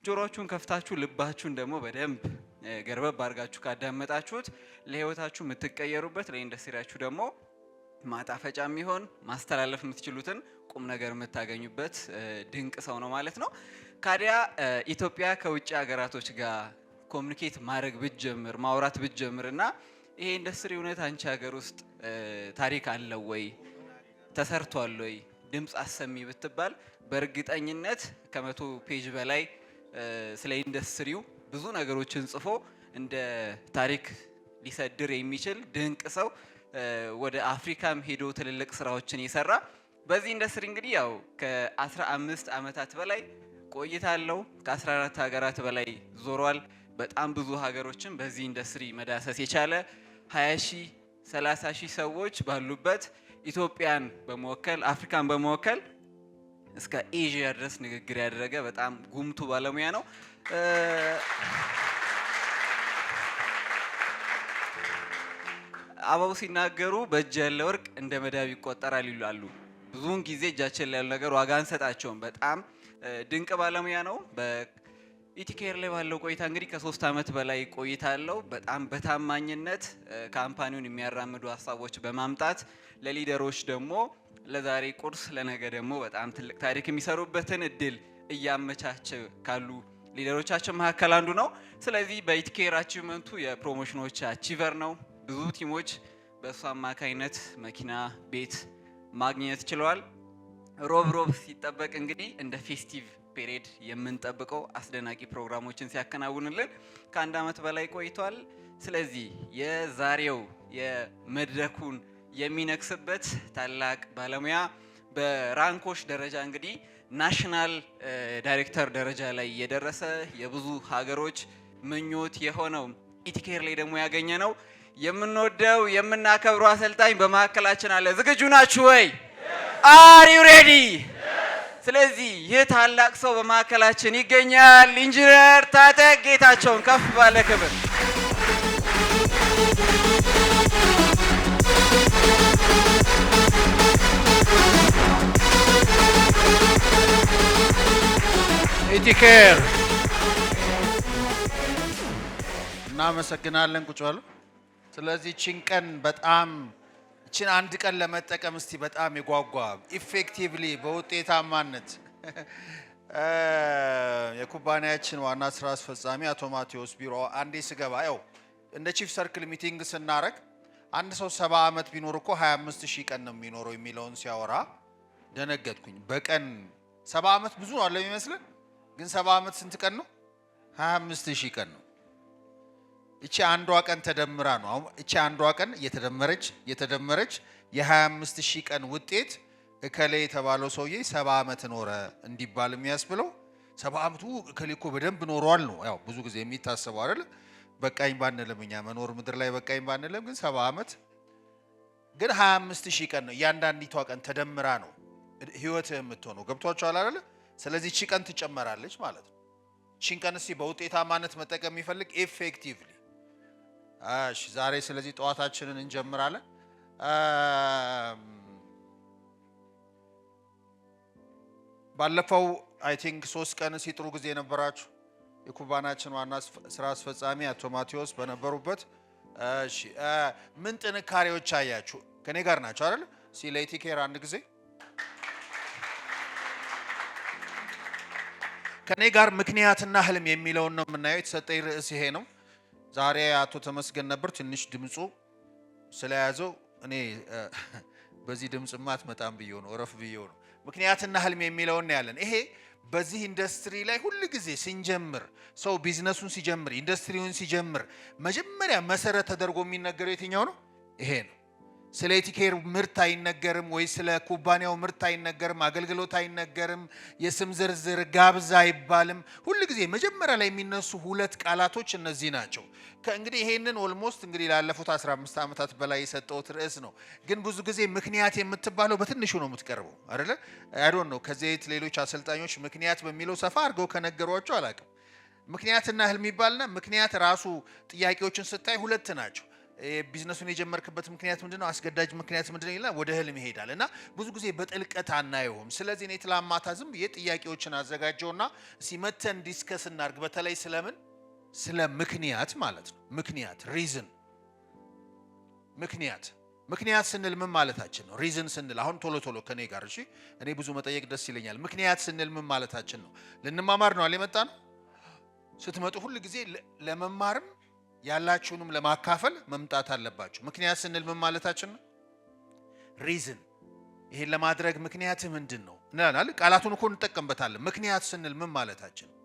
ጆሮአችሁን ከፍታችሁ ልባችሁን ደግሞ በደንብ ገርበብ አድርጋችሁ ካዳመጣችሁት ለህይወታችሁ የምትቀየሩበት ለኢንዱስትሪያችሁ ደግሞ ማጣፈጫ የሚሆን ማስተላለፍ የምትችሉትን ቁም ነገር የምታገኙበት ድንቅ ሰው ነው ማለት ነው። ካዲያ ኢትዮጵያ ከውጭ ሀገራቶች ጋር ኮሙኒኬት ማድረግ ብትጀምር ማውራት ብትጀምርና ይሄ ኢንዱስትሪ እውነት አንቺ ሀገር ውስጥ ታሪክ አለው ወይ ተሰርቷል ወይ ድምጽ አሰሚ ብትባል በእርግጠኝነት ከመቶ ፔጅ በላይ ስለ ኢንዱስትሪው ብዙ ነገሮችን ጽፎ እንደ ታሪክ ሊሰድር የሚችል ድንቅ ሰው ወደ አፍሪካም ሄዶ ትልልቅ ስራዎችን ይሰራ በዚህ ኢንዱስትሪ እንግዲህ ያው ከ15 አመታት በላይ ቆይታለው ከ14 ሀገራት በላይ ዞሯል። በጣም ብዙ ሀገሮችን በዚህ ኢንዱስትሪ መዳሰስ የቻለ 20,000 30,000 ሰዎች ባሉበት ኢትዮጵያን በመወከል አፍሪካን በመወከል እስከ ኤዥያ ድረስ ንግግር ያደረገ በጣም ጉምቱ ባለሙያ ነው። አባው ሲናገሩ በእጅ ያለ ወርቅ እንደ መዳብ ይቆጠራል ይላሉ። ብዙውን ጊዜ እጃችን ላይ ያለ ነገር ዋጋ አንሰጣቸውም። በጣም ድንቅ ባለሙያ ነው። በኢቲኬር ላይ ባለው ቆይታ እንግዲህ ከ3 አመት በላይ ቆይታ አለው። በጣም በታማኝነት ካምፓኒውን የሚያራምዱ ሀሳቦች በማምጣት ለሊደሮች ደግሞ ለዛሬ ቁርስ ለነገ ደግሞ በጣም ትልቅ ታሪክ የሚሰሩበትን እድል እያመቻቸ ካሉ ሊደሮቻችን መካከል አንዱ ነው። ስለዚህ በኢቲኬር አቺቭመንቱ የፕሮሞሽኖች አቺቨር ነው። ብዙ ቲሞች በእሱ አማካይነት መኪና ቤት ማግኘት ችለዋል። ሮብ ሲጠበቅ እንግዲህ እንደ ፌስቲቭ ፔሪድ የምንጠብቀው አስደናቂ ፕሮግራሞችን ሲያከናውንልን ከ1 አመት በላይ ቆይቷል። ስለዚህ የዛሬው የመድረኩን የሚነክስበት ታላቅ ባለሙያ በራንኮች ደረጃ እንግዲህ ናሽናል ዳይሬክተር ደረጃ ላይ የደረሰ የብዙ ሀገሮች ምኞት የሆነው ኢቲኬር ላይ ደግሞ ያገኘ ነው የምንወደው የምናከብረው አሰልጣኝ በመካከላችን አለ። ዝግጁ ናችሁ ወይ? አር ዩ ሬዲ? ስለዚህ ይህ ታላቅ ሰው በመካከላችን ይገኛል። ኢንጂነር ታጠቅ ጌታቸውን ከፍ ባለ ክብር ኢቲኬር እናመሰግናለን። ቁጭ በሉ። ስለዚህ እቺን ቀን በጣም እቺን አንድ ቀን ለመጠቀም እስቲ በጣም የጓጓ ኢፌክቲቭሊ በውጤታማነት የኩባንያችን ዋና ስራ አስፈጻሚ አቶ ማቴዎስ ቢሮ አንዴ ስገባ ያው እንደ ቺፍ ሰርክል ሚቲንግ ስናረግ አንድ ሰው 70 አመት ቢኖር እኮ 25,000 ቀን ነው የሚኖረው የሚለውን ሲያወራ ደነገጥኩኝ። በቀን 70 አመት ብዙ ነው አለ የሚመስለን፣ ግን 70 አመት ስንት ቀን ነው? 25,000 ቀን ነው። እቺ አንዷ ቀን ተደምራ ነው አሁን እቺ አንዷ ቀን የተደመረች የ25,000 ቀን ውጤት እከሌ የተባለው ሰውዬ 70 አመት ኖረ እንዲባል የሚያስብለው 70 አመቱ እከሌ እኮ በደንብ ኖሯል ነው። ያው ብዙ ጊዜ የሚታሰበው አይደል? በቃኝ ባንልም እኛ መኖር ምድር ላይ በቃኝ ባንልም ግን 70 አመት ግን 25,000 ቀን ነው። እያንዳንዲቷ ቀን ተደምራ ነው ህይወትህ የምትሆነው። ገብቷችኋል አይደል? ስለዚህ እቺ ቀን ትጨመራለች ማለት ነው። እቺን ቀን እስቲ በውጤታማነት መጠቀም የሚፈልግ ኤፌክቲቭሊ እሺ ዛሬ ስለዚህ ጠዋታችንን እንጀምራለን። ባለፈው አይ ቲንክ 3 ቀን ሲጥሩ ጊዜ የነበራችሁ የኩባንያችን ዋና ስራ አስፈጻሚ አቶ ማቴዎስ በነበሩበት እሺ ምን ጥንካሬዎች አያችሁ? ከኔ ጋር ናቸው አይደል? ኢቲኬር አንድ ጊዜ ከኔ ጋር ምክንያትና ህልም የሚለውን ነው የምናየው። የተሰጠኝ ርዕስ ይሄ ነው። ዛሬ አቶ ተመስገን ነበር ትንሽ ድምጹ ስለያዘው እኔ በዚህ ድምጽማ አትመጣም ብየው ነው እረፍ ብየው ነው። ምክንያትና ህልም የሚለውን ያለን ይሄ በዚህ ኢንዱስትሪ ላይ ሁሉ ጊዜ ሲንጀምር ሰው ቢዝነሱን ሲጀምር ኢንዱስትሪውን ሲጀምር መጀመሪያ መሰረት ተደርጎ የሚነገረው የትኛው ነው? ይሄ ነው። ስለ ኢቲኬር ምርት አይነገርም ወይ ስለ ኩባንያው ምርት አይነገርም፣ አገልግሎት አይነገርም፣ የስም ዝርዝር ጋብዛ አይባልም። ሁሉ ጊዜ መጀመሪያ ላይ የሚነሱ 2 ቃላቶች እነዚህ ናቸው። ከእንግዲህ ይሄንን ኦልሞስት እንግዲህ ላለፉት 15 አመታት በላይ የሰጠውት ርዕስ ነው። ግን ብዙ ጊዜ ምክንያት የምትባለው በትንሹ ነው የምትቀርበው አይደለ? አይ ዶንት ኖ ከዚህ ሌሎች አሰልጣኞች ምክንያት በሚለው ሰፋ አድርገው ከነገሯቸው አላውቅም። ምክንያትና ህልም ይባልና ምክንያት ራሱ ጥያቄዎችን ስታይ 2 ናቸው። ቢዝነሱን የጀመርክበት ምክንያት ምንድነው? አስገዳጅ ምክንያት ምንድነው? ይላል ወደ ህልም ይሄዳል እና ብዙ ጊዜ በጥልቀት አናየውም። ስለዚህ እኔ ትላንት ማታ ዝም ብዬ ጥያቄዎችን አዘጋጀውና ሲመተን ዲስከስ እናድርግ። በተለይ ስለምን? ስለ ምክንያት ማለት ነው። ምክንያት ሪዝን። ምክንያት ስንል ምን ማለታችን ነው? ሪዝን ስንል አሁን ቶሎ ከኔ ጋር እሺ፣ እኔ ብዙ መጠየቅ ደስ ይለኛል። ምክንያት ስንል ምን ማለታችን ነው? ልንማማር ነው አለ የመጣ ነው። ስትመጡ ሁሉ ጊዜ ለመማርም ያላችሁንም ለማካፈል መምጣት አለባችሁ። ምክንያት ስንል ምን ማለታችን ነው? ሪዝን። ይሄን ለማድረግ ምክንያት ምንድነው እንላለን። ቃላቱን እኮ እንጠቀምበታለን። ምክንያት ስንል ምን ማለታችን ነው?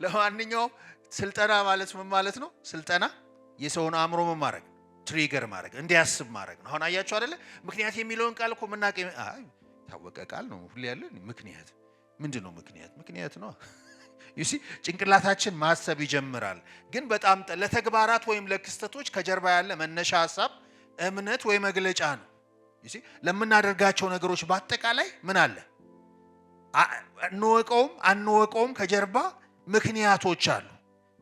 ለማንኛውም ስልጠና ማለት ምን ማለት ነው? ስልጠና የሰውን አእምሮ ምን ማድረግ? ትሪገር ማድረግ፣ እንዲያስብ ማድረግ ነው። አሁን አያችሁ አይደለ? ምክንያት የሚለውን ቃል እኮ ምናቀ ታወቀ ቃል ነው ሁሉ ያለ። ምክንያት ምንድነው? ምክንያት ነው። ዩሲ ጭንቅላታችን ማሰብ ይጀምራል። ግን በጣም ለተግባራት ወይም ለክስተቶች ከጀርባ ያለ መነሻ ሐሳብ እምነት ወይ መግለጫ ነው። ዩሲ ለምናደርጋቸው ነገሮች በአጠቃላይ ምን አለ? አንወቀውም ከጀርባ ምክንያቶች አሉ።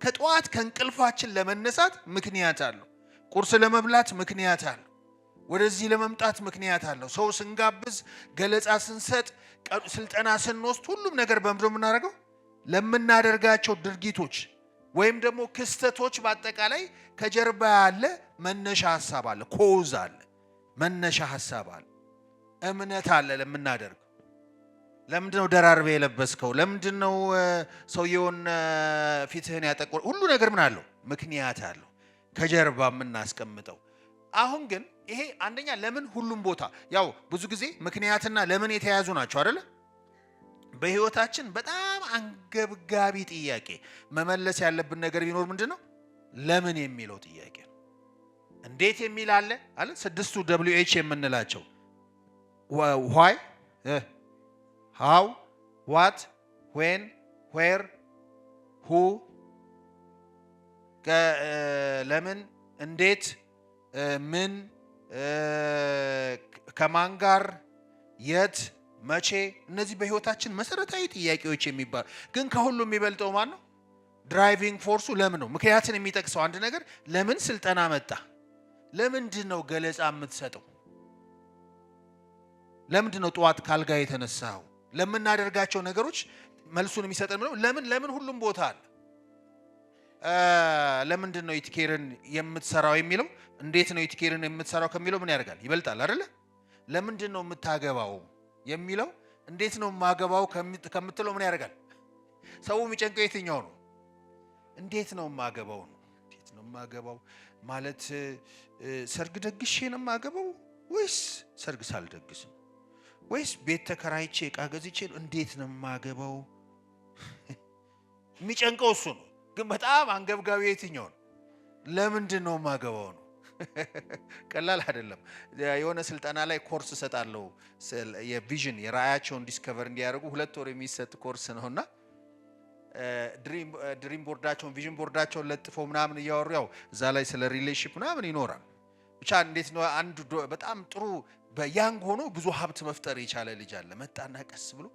ከጠዋት ከእንቅልፋችን ለመነሳት ምክንያት አለው። ቁርስ ለመብላት ምክንያት አለው። ወደዚህ ለመምጣት ምክንያት አለው። ሰው ስንጋብዝ፣ ገለጻ ስንሰጥ፣ ስልጠና ስንወስድ ሁሉም ነገር በምንድነው የምናደርገው? ለምናደርጋቸው ድርጊቶች ወይም ደግሞ ክስተቶች በአጠቃላይ ከጀርባ ያለ መነሻ ሐሳብ አለ። ኮዝ አለ፣ መነሻ ሐሳብ አለ፣ እምነት አለ። ለምናደርገው ለምንድነው ደራርቤ የለበስከው? ለምንድነው ሰውየውን ፊትህን ያጠቆረ? ሁሉ ነገር ምን አለው? ምክንያት አለው ከጀርባ የምናስቀምጠው። አሁን ግን ይሄ አንደኛ ለምን ሁሉም ቦታ ያው ብዙ ጊዜ ምክንያትና ለምን የተያዙ ናቸው አይደለ? በህይወታችን በጣም አንገብጋቢ ጥያቄ መመለስ ያለብን ነገር ቢኖር ምንድነው? ለምን የሚለው ጥያቄ ነው። እንዴት የሚል አለ አለ 6ቱ WH የምንላቸው why how what when where who ለምን እንዴት ምን ከማን ጋር የት መቼ። እነዚህ በህይወታችን መሰረታዊ ጥያቄዎች የሚባሉ ግን ከሁሉ የሚበልጠው ማን ነው? ድራይቪንግ ፎርሱ ለምን ነው። ምክንያትን የሚጠቅሰው አንድ ነገር ለምን ስልጠና መጣ? ለምንድን ነው ገለጻ የምትሰጠው? ለምንድን ነው ጠዋት ካልጋ የተነሳው? ለምናደርጋቸው ነገሮች መልሱን የሚሰጠን ነው ለምን ሁሉም ቦታ አለ። ለምንድን ነው ኢቲኬርን የምትሰራው የሚለው እንዴት ነው ኢቲኬርን የምትሰራው ከሚለው ምን ያደርጋል? ይበልጣል አይደለ? ለምንድን ነው የምታገባው የሚለው እንዴት ነው የማገባው ከምትለው ምን ያደርጋል? ሰው የሚጨንቀው የትኛው ነው? እንዴት ነው የማገባው ነው። እንዴት ነው የማገባው ማለት ሰርግ ደግሼ ነው የማገባው ወይስ ሰርግ ሳልደግስ ነው? ወይስ ቤት ተከራይቼ ዕቃ ገዝቼ እንዴት ነው የማገባው? የሚጨንቀው እሱ ነው። ግን በጣም አንገብጋቢ የትኛው ነው? ለምንድን ነው የማገባው ነው። ቀላል አይደለም። የሆነ ስልጠና ላይ ኮርስ እሰጣለሁ የቪዥን የራእያቸውን ዲስከቨር እንዲያደርጉ 2 ወር የሚሰጥ ኮርስ ነውና ድሪም ቦርዳቸውን ቪዥን ቦርዳቸውን ለጥፈው ምናምን እያወሩ ያው እዛ ላይ ስለ ሪሌሽንሺፕ ምናምን ይኖራል። ብቻ እንዴት ነው አንዱ በጣም ጥሩ በያንግ ሆኖ ብዙ ሀብት መፍጠር የቻለ ልጅ አለ። መጣና ቀስ ብሎ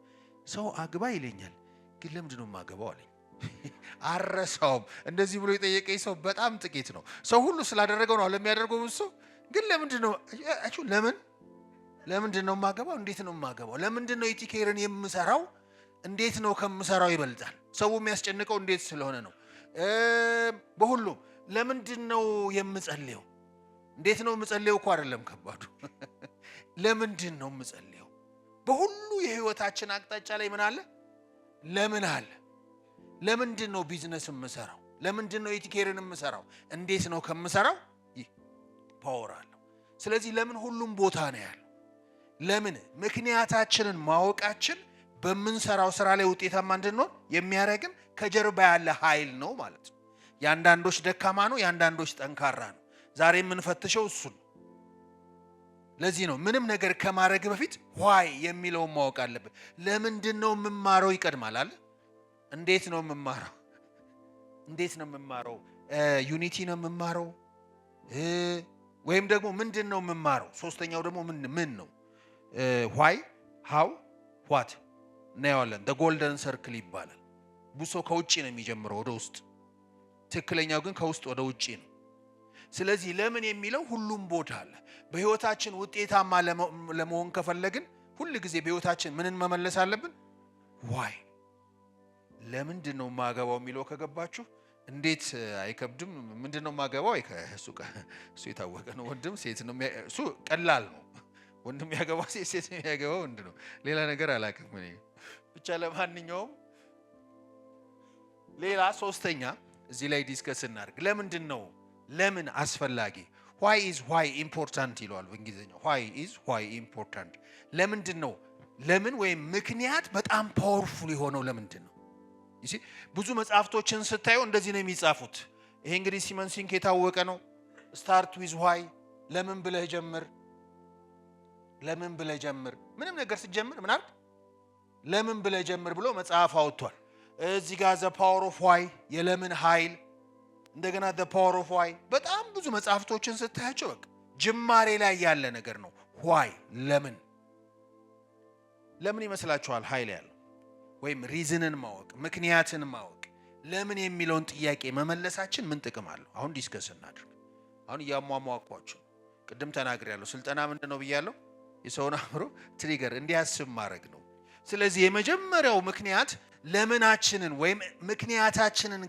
ሰው አግባ ይለኛል፣ ግን ለምንድን ነው የማገባው አለኝ። አረሳውም። እንደዚህ ብሎ የጠየቀኝ ሰው በጣም ጥቂት ነው። ሰው ሁሉ ስላደረገው ነው ለሚያደርገው ብዙ ሰው ግን ለምንድን ነው ለምንድን ነው የማገባው? እንዴት ነው የማገባው? ለምንድን ነው ኢቲኬርን የምሰራው? እንዴት ነው ከምሰራው ይበልጣል። ሰው የሚያስጨንቀው እንዴት ስለሆነ ነው። በሁሉም ለምንድን ነው የምጸልየው? እንዴት ነው የምጸልየው እኮ አይደለም ከባዱ። ለምንድን ነው የምጸልየው? በሁሉ የህይወታችን አቅጣጫ ላይ ምን አለ? ለምን አለ። ለምንድን ነው ቢዝነስ የምሰራው? ለምንድን ነው ኢቲኬርን የምሰራው? እንዴት ነው ከምሰራው ፓወር አለው። ስለዚህ ለምን ሁሉም ቦታ ነው ያለው። ለምን ምክንያታችንን ማወቃችን በምንሰራው ስራ ላይ ውጤታማ እንድንሆን የሚያደርግን ከጀርባ ያለ ኃይል ነው ማለት ነው። የአንዳንዶች ደካማ ነው፣ የአንዳንዶች ጠንካራ ነው። ዛሬ የምንፈትሸው እሱን። ለዚህ ነው ምንም ነገር ከማድረግ በፊት ዋይ የሚለውን ማወቅ አለብን። ለምንድን ነው የምማረው ይቀድማል አለ። እንዴት ነው የምማረው? እንዴት ነው የምማረው? ዩኒቲ ነው የምማረው ወይም ደግሞ ምንድን ነው የምማረው? ሶስተኛው ደግሞ ምን ነው? ዋይ ሃው ዋት እናየዋለን። ጎልደን ሰርክል ይባላል። ብዙ ሰው ከውጭ ነው የሚጀምረው ወደ ውስጥ፣ ትክክለኛው ግን ከውስጥ ወደ ውጭ ነው። ስለዚህ ለምን የሚለው ሁሉም ቦታ አለ። በህይወታችን ውጤታማ ለመሆን ከፈለግን ሁል ጊዜ በህይወታችን ምንን መመለስ አለብን? ዋይ ለምንድን ነው ማገባው የሚለው ከገባችሁ እንዴት አይከብድም? ምንድን ነው ማገባው? እሱ የታወቀ ነው። ወንድም ሴት ነው፣ እሱ ቀላል ነው። ወንድም ያገባ ሴት የሚያገባው ወንድ ነው። ሌላ ነገር አላውቅም እኔ ብቻ። ለማንኛውም ሌላ ሶስተኛ እዚህ ላይ ዲስከስ እናድርግ። ለምንድን ነው ለምን አስፈላጊ? why is why important ይለዋል በእንግሊዝኛው። why is why important ለምንድን ነው ለምን ወይም ምክንያት በጣም ፓወርፉል የሆነው ለምንድን ነው? ብዙ መጽሐፍቶችን ስታዩ እንደዚህ ነው የሚጻፉት። ይሄ እንግዲህ ሲመን ሲንክ የታወቀ ነው። ስታርት ዊዝ ዋይ፣ ለምን ብለህ ጀምር፣ ለምን ብለህ ጀምር። ምንም ነገር ስትጀምር ምን አድርግ? ለምን ብለህ ጀምር ብሎ መጽሐፍ አውጥቷል። እዚህ ጋር ዘ ፓወር ኦፍ ዋይ፣ የለምን ኃይል፣ እንደገና ዘ ፓወር ኦፍ ዋይ። በጣም ብዙ መጽሐፍቶችን ስታያቸው በቃ ጅማሬ ላይ ያለ ነገር ነው። ዋይ ለምን ለምን ይመስላችኋል ኃይል ያለው? ወይም ሪዝንን ማወቅ ምክንያትን ማወቅ ለምን የሚለውን ጥያቄ መመለሳችን ምን ጥቅም አለው? አሁን ዲስከስ እናድርግ። አሁን እያሟሟቋችሁ ቅድም ተናግሬያለሁ። ስልጠና ምንድን ነው ብያለሁ? የሰውን አእምሮ ትሪገር እንዲያስብ ማድረግ ነው። ስለዚህ የመጀመሪያው ምክንያት ለምናችንን ወይም ምክንያታችንን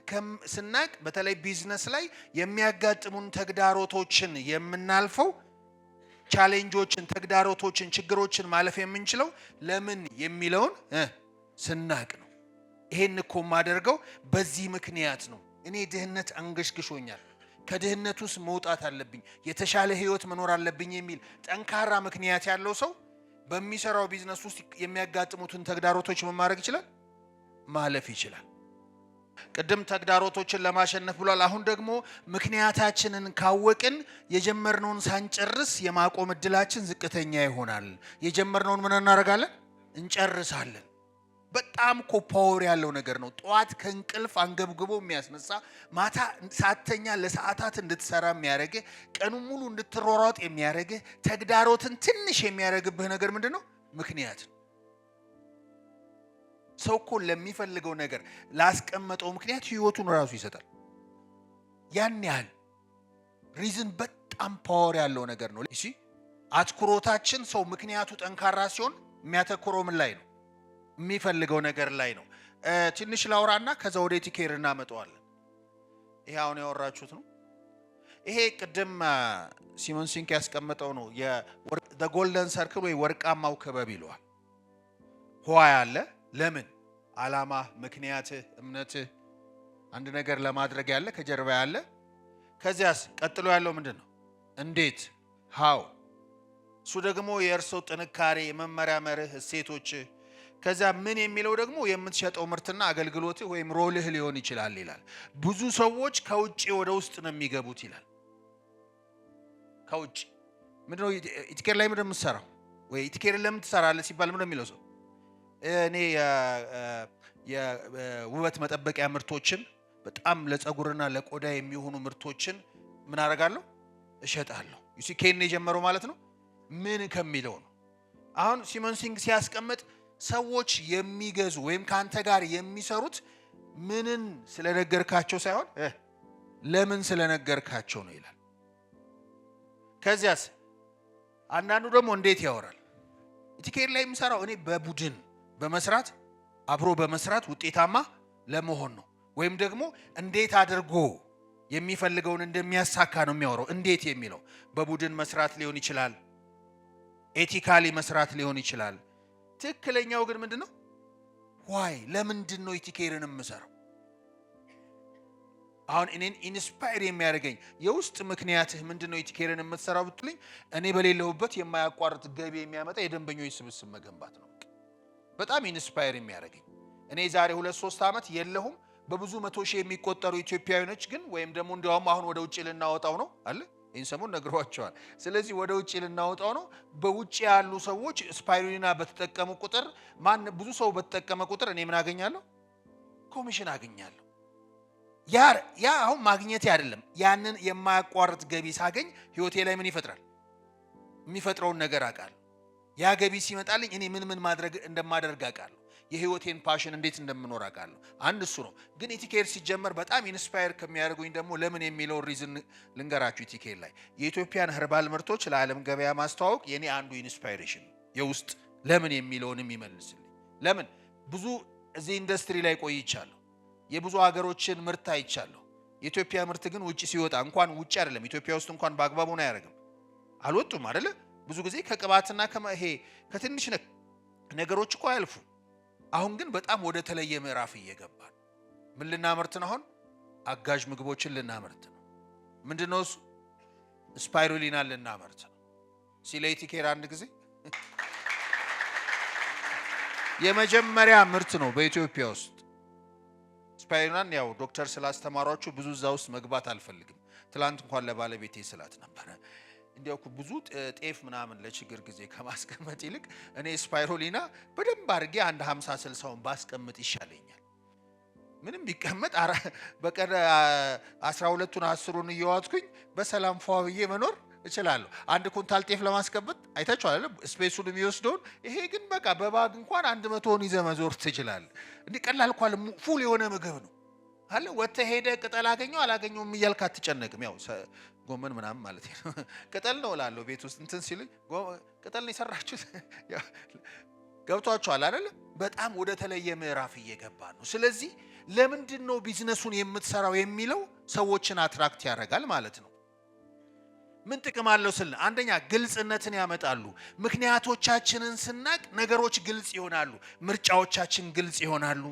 ስናቅ፣ በተለይ ቢዝነስ ላይ የሚያጋጥሙን ተግዳሮቶችን የምናልፈው ቻሌንጆችን፣ ተግዳሮቶችን፣ ችግሮችን ማለፍ የምንችለው ለምን የሚለውን ስናቅ ነው። ይሄን እኮ የማደርገው በዚህ ምክንያት ነው። እኔ ድህነት አንገሽግሾኛል፣ ከድህነት ውስጥ መውጣት አለብኝ፣ የተሻለ ህይወት መኖር አለብኝ የሚል ጠንካራ ምክንያት ያለው ሰው በሚሰራው ቢዝነስ ውስጥ የሚያጋጥሙትን ተግዳሮቶች ምን ማድረግ ይችላል? ማለፍ ይችላል። ቅድም ተግዳሮቶችን ለማሸነፍ ብሏል። አሁን ደግሞ ምክንያታችንን ካወቅን የጀመርነውን ሳንጨርስ የማቆም እድላችን ዝቅተኛ ይሆናል። የጀመርነውን ምን እናደርጋለን? እንጨርሳለን። በጣም እኮ ፓወር ያለው ነገር ነው። ጠዋት ከእንቅልፍ አንገብግቦ የሚያስነሳ፣ ማታ ሳተኛ ለሰዓታት እንድትሰራ የሚያደርግ፣ ቀኑን ሙሉ እንድትሯሯጥ የሚያደርግ፣ ተግዳሮትን ትንሽ የሚያደርግብህ ነገር ምንድን ነው? ምክንያት። ሰው እኮ ለሚፈልገው ነገር ላስቀመጠው ምክንያት ህይወቱን ራሱ ይሰጣል። ያን ያህል ሪዝን በጣም ፓወር ያለው ነገር ነው። እሺ አትኩሮታችን ሰው ምክንያቱ ጠንካራ ሲሆን የሚያተኩረው ምን ላይ ነው? የሚፈልገው ነገር ላይ ነው። ትንሽ ላውራና ከዛ ወደ ኢቲኬር እናመጣዋለን። ይሄ አሁን ያወራችሁት ነው። ይሄ ቅድም ሲሞን ሲንክ ያስቀመጠው ነው። የጎልደን ሰርክል ወይ ወርቃማው ክበብ ይለዋል። ዋይ አለ፣ ለምን፣ አላማ፣ ምክንያትህ፣ እምነትህ፣ አንድ ነገር ለማድረግ ያለ ከጀርባ ያለ። ከዚያስ ቀጥሎ ያለው ምንድን ነው? እንዴት፣ ሃው። እሱ ደግሞ የእርሶ ጥንካሬ፣ የመመሪያ መርህ፣ እሴቶች። ከዛ ምን የሚለው ደግሞ የምትሸጠው ምርትና አገልግሎት ወይም ሮልህ ሊሆን ይችላል ይላል። ብዙ ሰዎች ከውጭ ወደ ውስጥ ነው የሚገቡት ይላል። ከውጭ ምንድነው? ኢቲኬር ላይ ምንድነው የምትሰራው? ወይ ኢቲኬር ለምን ትሰራለህ ሲባል ምንድነው የሚለው ሰው? እኔ የውበት መጠበቂያ ምርቶችን በጣም ለፀጉርና ለቆዳ የሚሆኑ ምርቶችን ምን አደርጋለሁ? እሸጣለሁ። ዩሲ ኬን የጀመረው ማለት ነው። ምን ከሚለው ነው። አሁን ሲሞን ሲንክ ሲያስቀምጥ ሰዎች የሚገዙ ወይም ካንተ ጋር የሚሰሩት ምንን ስለነገርካቸው ሳይሆን ለምን ስለነገርካቸው ነው ይላል። ከዚያስ አንዳንዱ ደግሞ እንዴት ያወራል። ኢቲኬር ላይ የሚሰራው እኔ በቡድን በመስራት አብሮ በመስራት ውጤታማ ለመሆን ነው። ወይም ደግሞ እንዴት አድርጎ የሚፈልገውን እንደሚያሳካ ነው የሚያወራው። እንዴት የሚለው በቡድን መስራት ሊሆን ይችላል፣ ኤቲካሊ መስራት ሊሆን ይችላል። ትክክለኛው ግን ምንድነው? ዋይ ለምንድን ነው ኢቲኬርን የምሰራው? አሁን እኔን ኢንስፓየር የሚያደርገኝ የውስጥ ምክንያትህ ምንድነው? ኢቲኬርን የምትሰራው ብትሉኝ እኔ በሌለሁበት የማያቋርጥ ገቢ የሚያመጣ የደንበኞች ስብስብ መገንባት ነው። በጣም ኢንስፓየር የሚያደርገኝ እኔ ዛሬ 2-3 ዓመት የለሁም፣ በብዙ 100 ሺህ የሚቆጠሩ ኢትዮጵያውያኖች ግን ወይም ደግሞ እንዲያውም አሁን ወደ ውጭ ልናወጣው ነው አለ። ይህን ሰሞን ነግሯቸዋል። ስለዚህ ወደ ውጭ ልናወጣው ነው። በውጭ ያሉ ሰዎች ስፓይሩሊና በተጠቀሙ ቁጥር ብዙ ሰው በተጠቀመ ቁጥር እኔ ምን አገኛለሁ? ኮሚሽን አገኛለሁ። ያ አሁን ማግኘት አይደለም። ያንን የማያቋርጥ ገቢ ሳገኝ ህይወቴ ላይ ምን ይፈጥራል? የሚፈጥረውን ነገር አውቃለሁ። ያ ገቢ ሲመጣልኝ እኔ ምን ማድረግ እንደማደርግ አውቃለሁ። የህይወቴን ፓሽን እንዴት እንደምኖር አውቃለሁ። አንድ እሱ ነው። ግን ኢቲኬር ሲጀመር በጣም ኢንስፓየር ከሚያደርጉኝ ደግሞ ለምን የሚለው ሪዝን ልንገራችሁ። ኢቲኬር ላይ የኢትዮጵያን ህርባል ምርቶች ለዓለም ገበያ ማስተዋወቅ የኔ አንዱ ኢንስፓይሬሽን የውስጥ ለምን የሚለውንም ይመልስልኝ። ለምን ብዙ እዚህ ኢንዱስትሪ ላይ ቆይቻለሁ። የብዙ ሀገሮችን ምርት አይቻለሁ። የኢትዮጵያ ምርት ግን ውጪ ሲወጣ እንኳን ውጪ አይደለም ኢትዮጵያ ውስጥ እንኳን በአግባቡ ነው አያደርግም። አልወጡም አይደለ? ብዙ ጊዜ ከቅባትና ይሄ ከትንሽ ነገሮች እኮ አያልፉ። አሁን ግን በጣም ወደ ተለየ ምዕራፍ እየገባን ምን ልናመርት ነው? አሁን አጋዥ ምግቦችን ልናመርት ነው። ምንድነው እሱ? ስፓይሩሊና ልናመርት ነው። ኢቲኬር አንድ ጊዜ የመጀመሪያ ምርት ነው በኢትዮጵያ ውስጥ። ስፓይሩሊናን ያው ዶክተር ስላስተማሯችሁ ብዙ እዛ ውስጥ መግባት አልፈልግም። ትላንት እንኳን ለባለቤቴ ስላት ነበረ እንዲያው ብዙ ጤፍ ምናምን ለችግር ጊዜ ከማስቀመጥ ይልቅ እኔ ስፓይሩሊና በደንብ አድርጌ አንድ 50 60ውን ባስቀምጥ ይሻለኛል። ምንም ቢቀመጥ በቀር 12ቱን 10ሩን እየዋጥኩኝ በሰላም ፏብዬ መኖር እችላለሁ። አንድ ኩንታል ጤፍ ለማስቀመጥ አይታችኋል አይደል? ስፔሱን የሚወስደውን። ይሄ ግን በቃ በባግ እንኳን 100ውን ይዘህ መዞር ትችላለህ። እንዲህ ቀላል እንኳን ፉል የሆነ ምግብ ነው አለ። ወጥተህ ሄደህ ቅጠል አገኘው አላገኘውም እያልክ አትጨነቅም። ያው ጎመን ምናምን ማለት ነው ቅጠል ነው እላለሁ ቤት ውስጥ እንትን ሲሉኝ ቅጠል ነው የሰራችሁት። ገብቷችኋል አይደል? በጣም ወደ ተለየ ምዕራፍ እየገባ ነው። ስለዚህ ለምንድን ነው ቢዝነሱን የምትሰራው የሚለው ሰዎችን አትራክት ያደርጋል ማለት ነው። ምን ጥቅም አለው ስል አንደኛ ግልጽነትን ያመጣሉ። ምክንያቶቻችንን ስናቅ ነገሮች ግልጽ ይሆናሉ። ምርጫዎቻችን ግልጽ ይሆናሉ።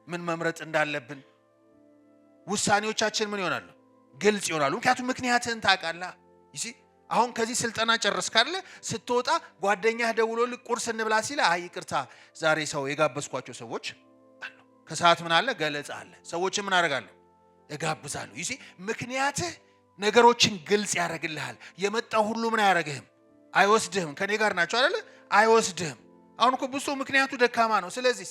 ምን መምረጥ እንዳለብን ውሳኔዎቻችን ምን ይሆናሉ? ግልጽ ይሆናሉ። ምክንያቱም ምክንያትህን ታውቃለህ። ይሲ አሁን ከዚህ ስልጠና ጨረስክ አይደል? ስትወጣ ጓደኛህ ደውሎልህ ቁርስ እንብላ ሲል አይ ይቅርታ ዛሬ ሰው የጋበዝኳቸው ሰዎች አሉ። ከሰዓት ምን አለ? ገለጻ አለ። ሰዎችን ምን አደርጋለሁ? እጋብዛለሁ። ይሲ ምክንያትህ ነገሮችን ግልጽ ያደርግልሃል። የመጣው ሁሉ ምን አያደርግህም? አይወስድህም። ከኔ ጋር ናቸው አይደል? አይወስድህም። አሁን እኮ ብዙ ምክንያቱ ደካማ ነው። ስለዚህ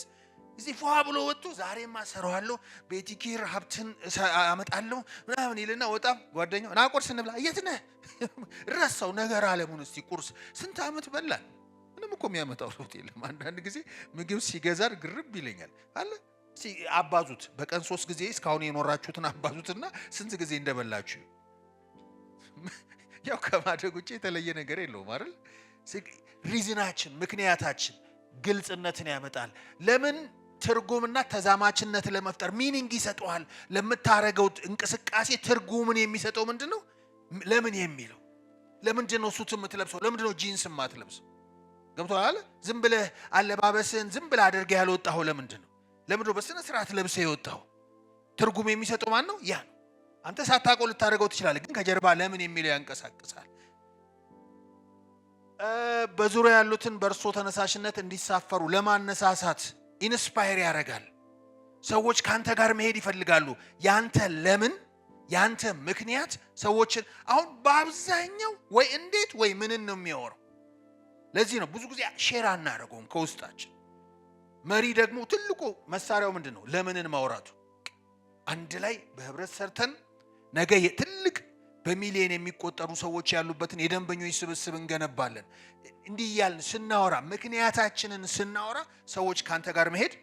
እዚህ ፏ ብሎ ወጥቶ ዛሬማ ሰራዋለሁ በኢቲኬር ሀብትን አመጣለሁ ምናምን ይልና ወጣም ጓደኛው ና ቁርስ እንብላ። የት ነህ? ረሳው ነገር አለሙን። እስቲ ቁርስ ስንት ዓመት በላን። ምንም እኮ የሚያመጣው ለውጥ የለም። አንዳንድ ጊዜ ምግብ ሲገዛር ግርብ ይለኛል አለ። እስቲ አባዙት፣ በቀን 3 ጊዜ እስካሁን የኖራችሁትን አባዙትና ስንት ጊዜ እንደበላችሁ። ያው ከማደግ ውጭ የተለየ ነገር የለውም አይደል? ሪዝናችን ምክንያታችን ግልጽነትን ያመጣል። ለምን ትርጉምና ተዛማችነት ለመፍጠር ሚኒንግ ይሰጠዋል። ለምታረገው እንቅስቃሴ ትርጉምን የሚሰጠው ምንድነው? ለምን የሚለው ለምንድነው ሱት የምትለብሰው? ለምንድነው ጂንስ የማትለብሰው? ገብቶሃል? ዝም ብለህ አለባበስን ዝም ብለህ አድርገህ ያልወጣኸው ለምንድነው? ለምንድነው በስነ ስርዓት ለብሰህ የወጣኸው? ትርጉም የሚሰጠው ማን ነው? ያ ነው። አንተ ሳታውቀው ልታደርገው ትችላለህ፣ ግን ከጀርባ ለምን የሚለው ያንቀሳቅሳል። በዙሪያ ያሉትን በእርሶ ተነሳሽነት እንዲሳፈሩ ለማነሳሳት ኢንስፓየር ያደርጋል። ሰዎች ካንተ ጋር መሄድ ይፈልጋሉ። ያንተ ለምን ያንተ ምክንያት ሰዎችን አሁን በአብዛኛው ወይ እንዴት ወይ ምንን ነው የሚያወራው። ለዚህ ነው ብዙ ጊዜ ሼር አናደርገውም ከውስጣችን። መሪ ደግሞ ትልቁ መሳሪያው ምንድነው? ለምንን ማውራቱ። አንድ ላይ በህብረት ሰርተን ነገ ትልቅ በሚሊዮን የሚቆጠሩ ሰዎች ያሉበትን የደንበኞች ስብስብ እንገነባለን። እንዲህ ያልን ስናወራ ምክንያታችንን ስናወራ ሰዎች ካንተ ጋር መሄድ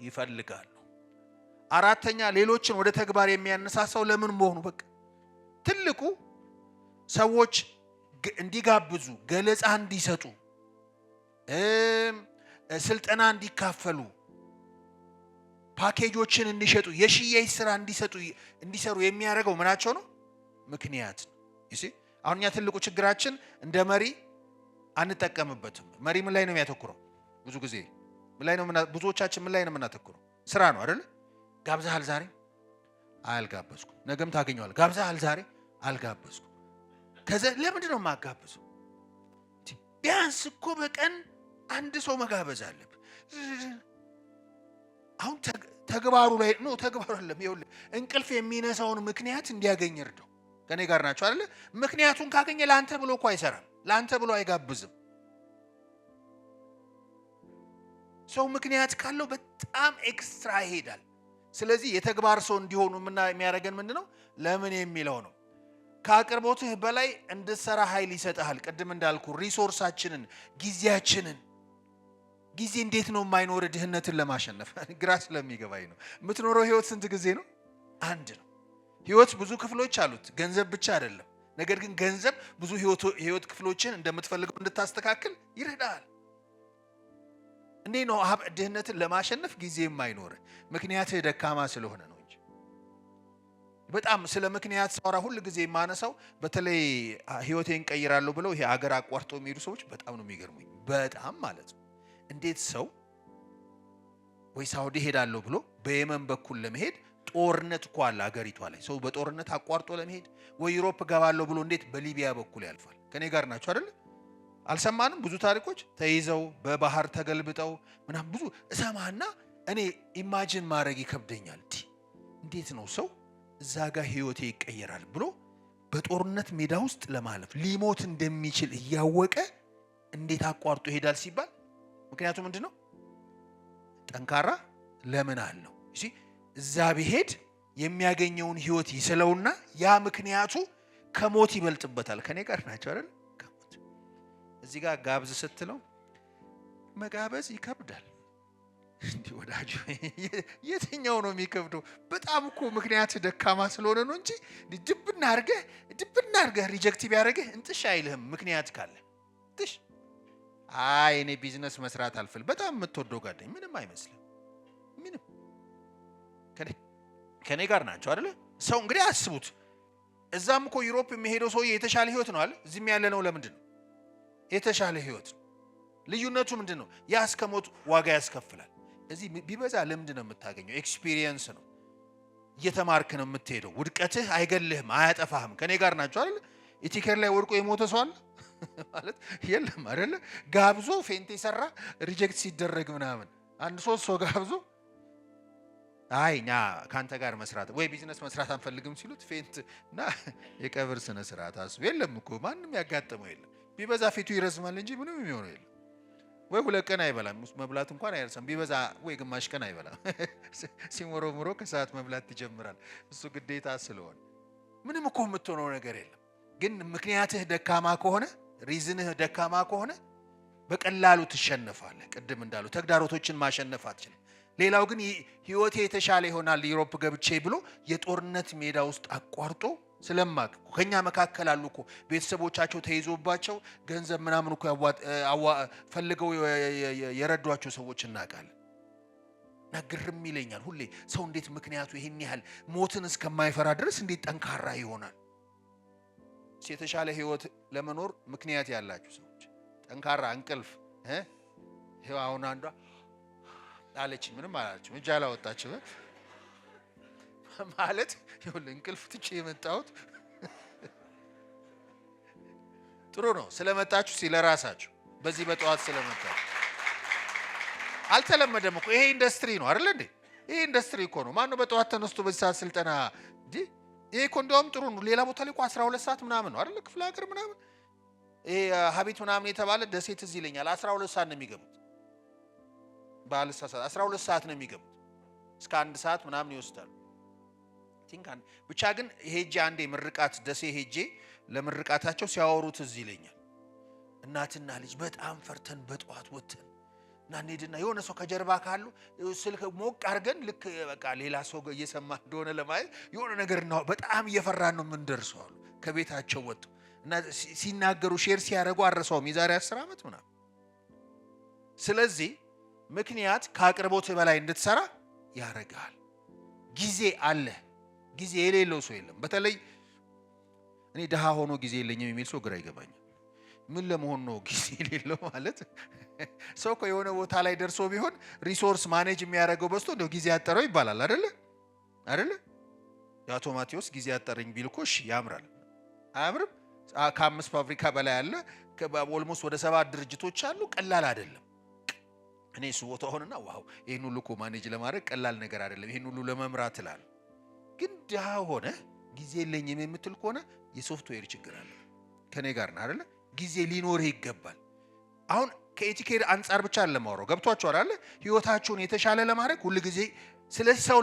ይፈልጋሉ። አራተኛ ሌሎችን ወደ ተግባር የሚያነሳሳው ለምን መሆኑ በቃ ትልቁ ሰዎች እንዲጋብዙ፣ ገለጻ እንዲሰጡ፣ ስልጠና እንዲካፈሉ፣ ፓኬጆችን እንዲሸጡ፣ የሽያጭ ስራ እንዲሰሩ የሚያደርገው ምናቸው ነው? ምክንያት ነው። እሺ አሁን እኛ ትልቁ ችግራችን እንደ መሪ አንጠቀምበትም። መሪ ምን ላይ ነው የሚያተኩረው? ብዙ ጊዜ ምን ላይ ነው ብዙዎቻችን ምን ላይ ነው የምናተኩረው? ስራ ነው አይደል? ጋብዛሃል ዛሬ? አልጋበዝኩም። ነገም ታገኘዋል። ጋብዛሃል ዛሬ? አልጋበዝኩም። ከዛ ለምንድን ነው የማጋብዘው? ቢያንስ እኮ በቀን አንድ ሰው መጋበዝ አለብህ። አሁን ተግባሩ ላይ ነው። ተግባሩ አይደለም። ይኸውልህ እንቅልፍ የሚነሳውን ምክንያት እንዲያገኝ እርዳው። ከኔ ጋር ናቸው አይደል? ምክንያቱን ካገኘ ላንተ ብሎ እኮ አይሰራም። ላንተ ብሎ አይጋብዝም። ሰው ምክንያት ካለው በጣም ኤክስትራ ይሄዳል። ስለዚህ የተግባር ሰው እንዲሆኑ የሚያደርገን ምንድነው? ለምን የሚለው ነው። ከአቅርቦትህ በላይ እንድትሰራ ኃይል ይሰጣል። ቅድም እንዳልኩ ሪሶርሳችንን፣ ጊዜያችንን ጊዜ እንዴት ነው የማይኖር ድህነትን ለማሸነፍ? ግራ ስለሚገባኝ ነው። የምትኖረው ህይወት ስንት ጊዜ ነው? አንድ ነው። ህይወት ብዙ ክፍሎች አሉት፣ ገንዘብ ብቻ አይደለም። ነገር ግን ገንዘብ ብዙ ህይወት ክፍሎችን እንደምትፈልገው እንድታስተካክል ይረዳል። እንዴ ነው ድህነትን ለማሸነፍ ጊዜ የማይኖር? ምክንያትህ ደካማ ስለሆነ ነው እንጂ። በጣም ስለ ምክንያት ሳወራ ሁሉ ጊዜ የማነሳው በተለይ ህይወቴን ቀይራለሁ ብለው ይሄ አገር አቋርጦ የሚሄዱ ሰዎች በጣም ነው የሚገርሙኝ። በጣም ማለት ነው። እንዴት ሰው ወይ ሳውዲ ሄዳለሁ ብሎ በየመን በኩል ለመሄድ ጦርነት እኮ አለ አገሪቷ ላይ፣ ሰው በጦርነት አቋርጦ ለመሄድ ወይ ዩሮፕ ገባለሁ ብሎ እንዴት በሊቢያ በኩል ያልፋል? ከኔ ጋር ናቸው አይደል? አልሰማንም? ብዙ ታሪኮች ተይዘው በባህር ተገልብጠው ምናምን ብዙ እሰማና እኔ ኢማጂን ማድረግ ይከብደኛል። እንዴት ነው ሰው እዛ ጋር ህይወቴ ይቀየራል ብሎ በጦርነት ሜዳ ውስጥ ለማለፍ ሊሞት እንደሚችል እያወቀ እንዴት አቋርጦ ይሄዳል ሲባል ምክንያቱ ምንድነው? ጠንካራ ለምን አለው። እሺ እዛ ቢሄድ የሚያገኘውን ህይወት ይስለውና ያ ምክንያቱ ከሞት ይበልጥበታል። ከኔ ጋር ናቸው አይደል? ከሞት እዚህ ጋር ጋብዝ ስትለው መጋበዝ ይከብዳል። እንዴ ወዳጁ የትኛው ነው የሚከብደው? በጣም እኮ ምክንያት ደካማ ስለሆነ ነው እንጂ ድብና አርገህ ሪጀክቲቭ ያደረገህ እንጥሽ አይልህም። ምክንያት ካለ ጥሽ አይ እኔ ቢዝነስ መስራት አልፈል በጣም የምትወደው ጓደኛ ምንም አይመስልም። ምንም ከኔ ጋር ናቸው አይደለ? ሰው እንግዲህ አስቡት። እዛም እኮ ዩሮፕ የሚሄደው ሰው የተሻለ ህይወት ነው አይደል? እዚህም ያለ ነው ለምንድን ነው የተሻለ ህይወት ነው። ልዩነቱ ምንድን ነው? ያ እስከ ሞት ዋጋ ያስከፍላል። እዚህ ቢበዛ ለምንድን ነው የምታገኘው? ኤክስፒሪየንስ ነው። እየተማርክ ነው የምትሄደው። ውድቀትህ አይገልህም፣ አያጠፋህም። ከኔ ጋር ናቸው አይደል? ኢቲኬር ላይ ወድቆ የሞተ ሰው አለ ማለት የለም አይደለ? ጋብዞ ፌንት የሰራ ሪጀክት ሲደረግ ምናምን አንድ ሶስት ሰው ጋብዞ አይ እኛ ካንተ ጋር መስራት ወይ ቢዝነስ መስራት አንፈልግም ሲሉት ፌንት እና የቀብር ስነ ስርዓት አስቡ። የለም እኮ ማንም ያጋጠመው የለም። ቢበዛ ፊቱ ይረዝማል እንጂ ምንም የሚሆነው የለም። ወይ ሁለት ቀን አይበላም፣ መብላት እንኳን አይረሳም። ቢበዛ ወይ ግማሽ ቀን አይበላም። ሲሞሮሞሮ ከሰዓት መብላት ይጀምራል። እሱ ግዴታ ስለሆነ ምንም እኮ የምትሆነው ነገር የለም። ግን ምክንያትህ ደካማ ከሆነ ሪዝንህ ደካማ ከሆነ በቀላሉ ትሸነፋለህ። ቅድም እንዳሉ ተግዳሮቶችን ማሸነፍ አትችልም። ሌላው ግን ህይወቴ የተሻለ ይሆናል ዩሮፕ ገብቼ ብሎ የጦርነት ሜዳ ውስጥ አቋርጦ ስለማቅ ከኛ መካከል አሉ እኮ ቤተሰቦቻቸው ተይዞባቸው ገንዘብ ምናምን እኮ ፈልገው የረዷቸው ሰዎች እናውቃለን። ግርም ይለኛል ሁሌ ሰው እንዴት ምክንያቱ ይሄን ያህል ሞትን እስከማይፈራ ድረስ እንዴት ጠንካራ ይሆናል? የተሻለ ህይወት ለመኖር ምክንያት ያላችሁ ሰዎች ጠንካራ እንቅልፍ ይሄው አሁን አንዷ አለችኝ ምንም አላለችም፣ እጅ አላወጣችም ማለት ይሁን እንቅልፍ ትቼ የመጣሁት ጥሩ ነው። ስለመጣችሁ ስለራሳችሁ በዚህ በጠዋት ስለመጣችሁ አልተለመደም እኮ ይሄ ኢንዱስትሪ ነው አይደል እንዴ? ይሄ ኢንዱስትሪ እኮ ነው። ማን ነው በጠዋት ተነስቶ በዚህ ሰዓት ስልጠና እንዴ? ይሄ እኮ እንደውም ጥሩ ነው። ሌላ ቦታ ላይ እኮ 12 ሰዓት ምናምን ነው አይደል? ክፍለ ሀገር ምናምን ይሄ ሀቢት ምናምን የተባለ ደሴት እዚህ ይለኛል 12 ሰዓት ነው የሚገቡት። ባልሳሳት 12 ሰዓት ነው የሚገቡት። እስከ 1 ሰዓት ምናምን ይወስዳሉ። ብቻ ግን ሄጄ አንዴ ምርቃት ደሴ ሄጄ ለምርቃታቸው ሲያወሩት እዚህ ይለኛል እናትና ልጅ በጣም ፈርተን በጠዋት ወጥተን እና እንሄድና የሆነ ሰው ከጀርባ ካሉ ስልክ ሞቅ አድርገን ልክ በቃ ሌላ ሰው እየሰማ እንደሆነ ለማየት የሆነ ነገር ነው በጣም እየፈራን ነው የምንደርሰው አሉ። ከቤታቸው ወጡ እና ሲናገሩ ሼር ሲያደርጉ አረሳውም የዛሬ 10 ዓመት ምናምን። ስለዚህ ምክንያት ከአቅርቦት በላይ እንድትሰራ ያረጋል። ጊዜ አለ። ጊዜ የሌለው ሰው የለም። በተለይ እኔ ደሃ ሆኖ ጊዜ የለኝም የሚል ሰው ግራ ይገባኛል። ምን ለመሆን ነው ጊዜ የሌለው ማለት? ሰው እኮ የሆነ ቦታ ላይ ደርሶ ቢሆን ሪሶርስ ማኔጅ የሚያደርገው በዝቶ እንደው ጊዜ ያጠረው ይባላል አይደለ? የአቶ ማቴዎስ ጊዜ ያጠረኝ ቢል እኮ እሺ ያምራል። አያምርም? ከ5 ፋብሪካ በላይ አለ። ኦልሞስት ወደ 7 ድርጅቶች አሉ። ቀላል አይደለም። እኔ እሱ ቦታ ሆነና ዋው ይሄን ሁሉ እኮ ማኔጅ ለማድረግ ቀላል ነገር አይደለም፣ ይሄን ሁሉ ለመምራት ይላል። ግን ደሃ ሆነ ጊዜ የለኝም የምትል ከሆነ የሶፍትዌር ችግር አለ። ከኔ ጋር ነው አይደለ? ጊዜ ሊኖርህ ይገባል። አሁን ከኤቲኬት አንፃር ብቻ ለማውራው ገብቷችኋል አይደል? ህይወታችሁን የተሻለ ለማድረግ ሁሉ ጊዜ ስለዚህ ሰው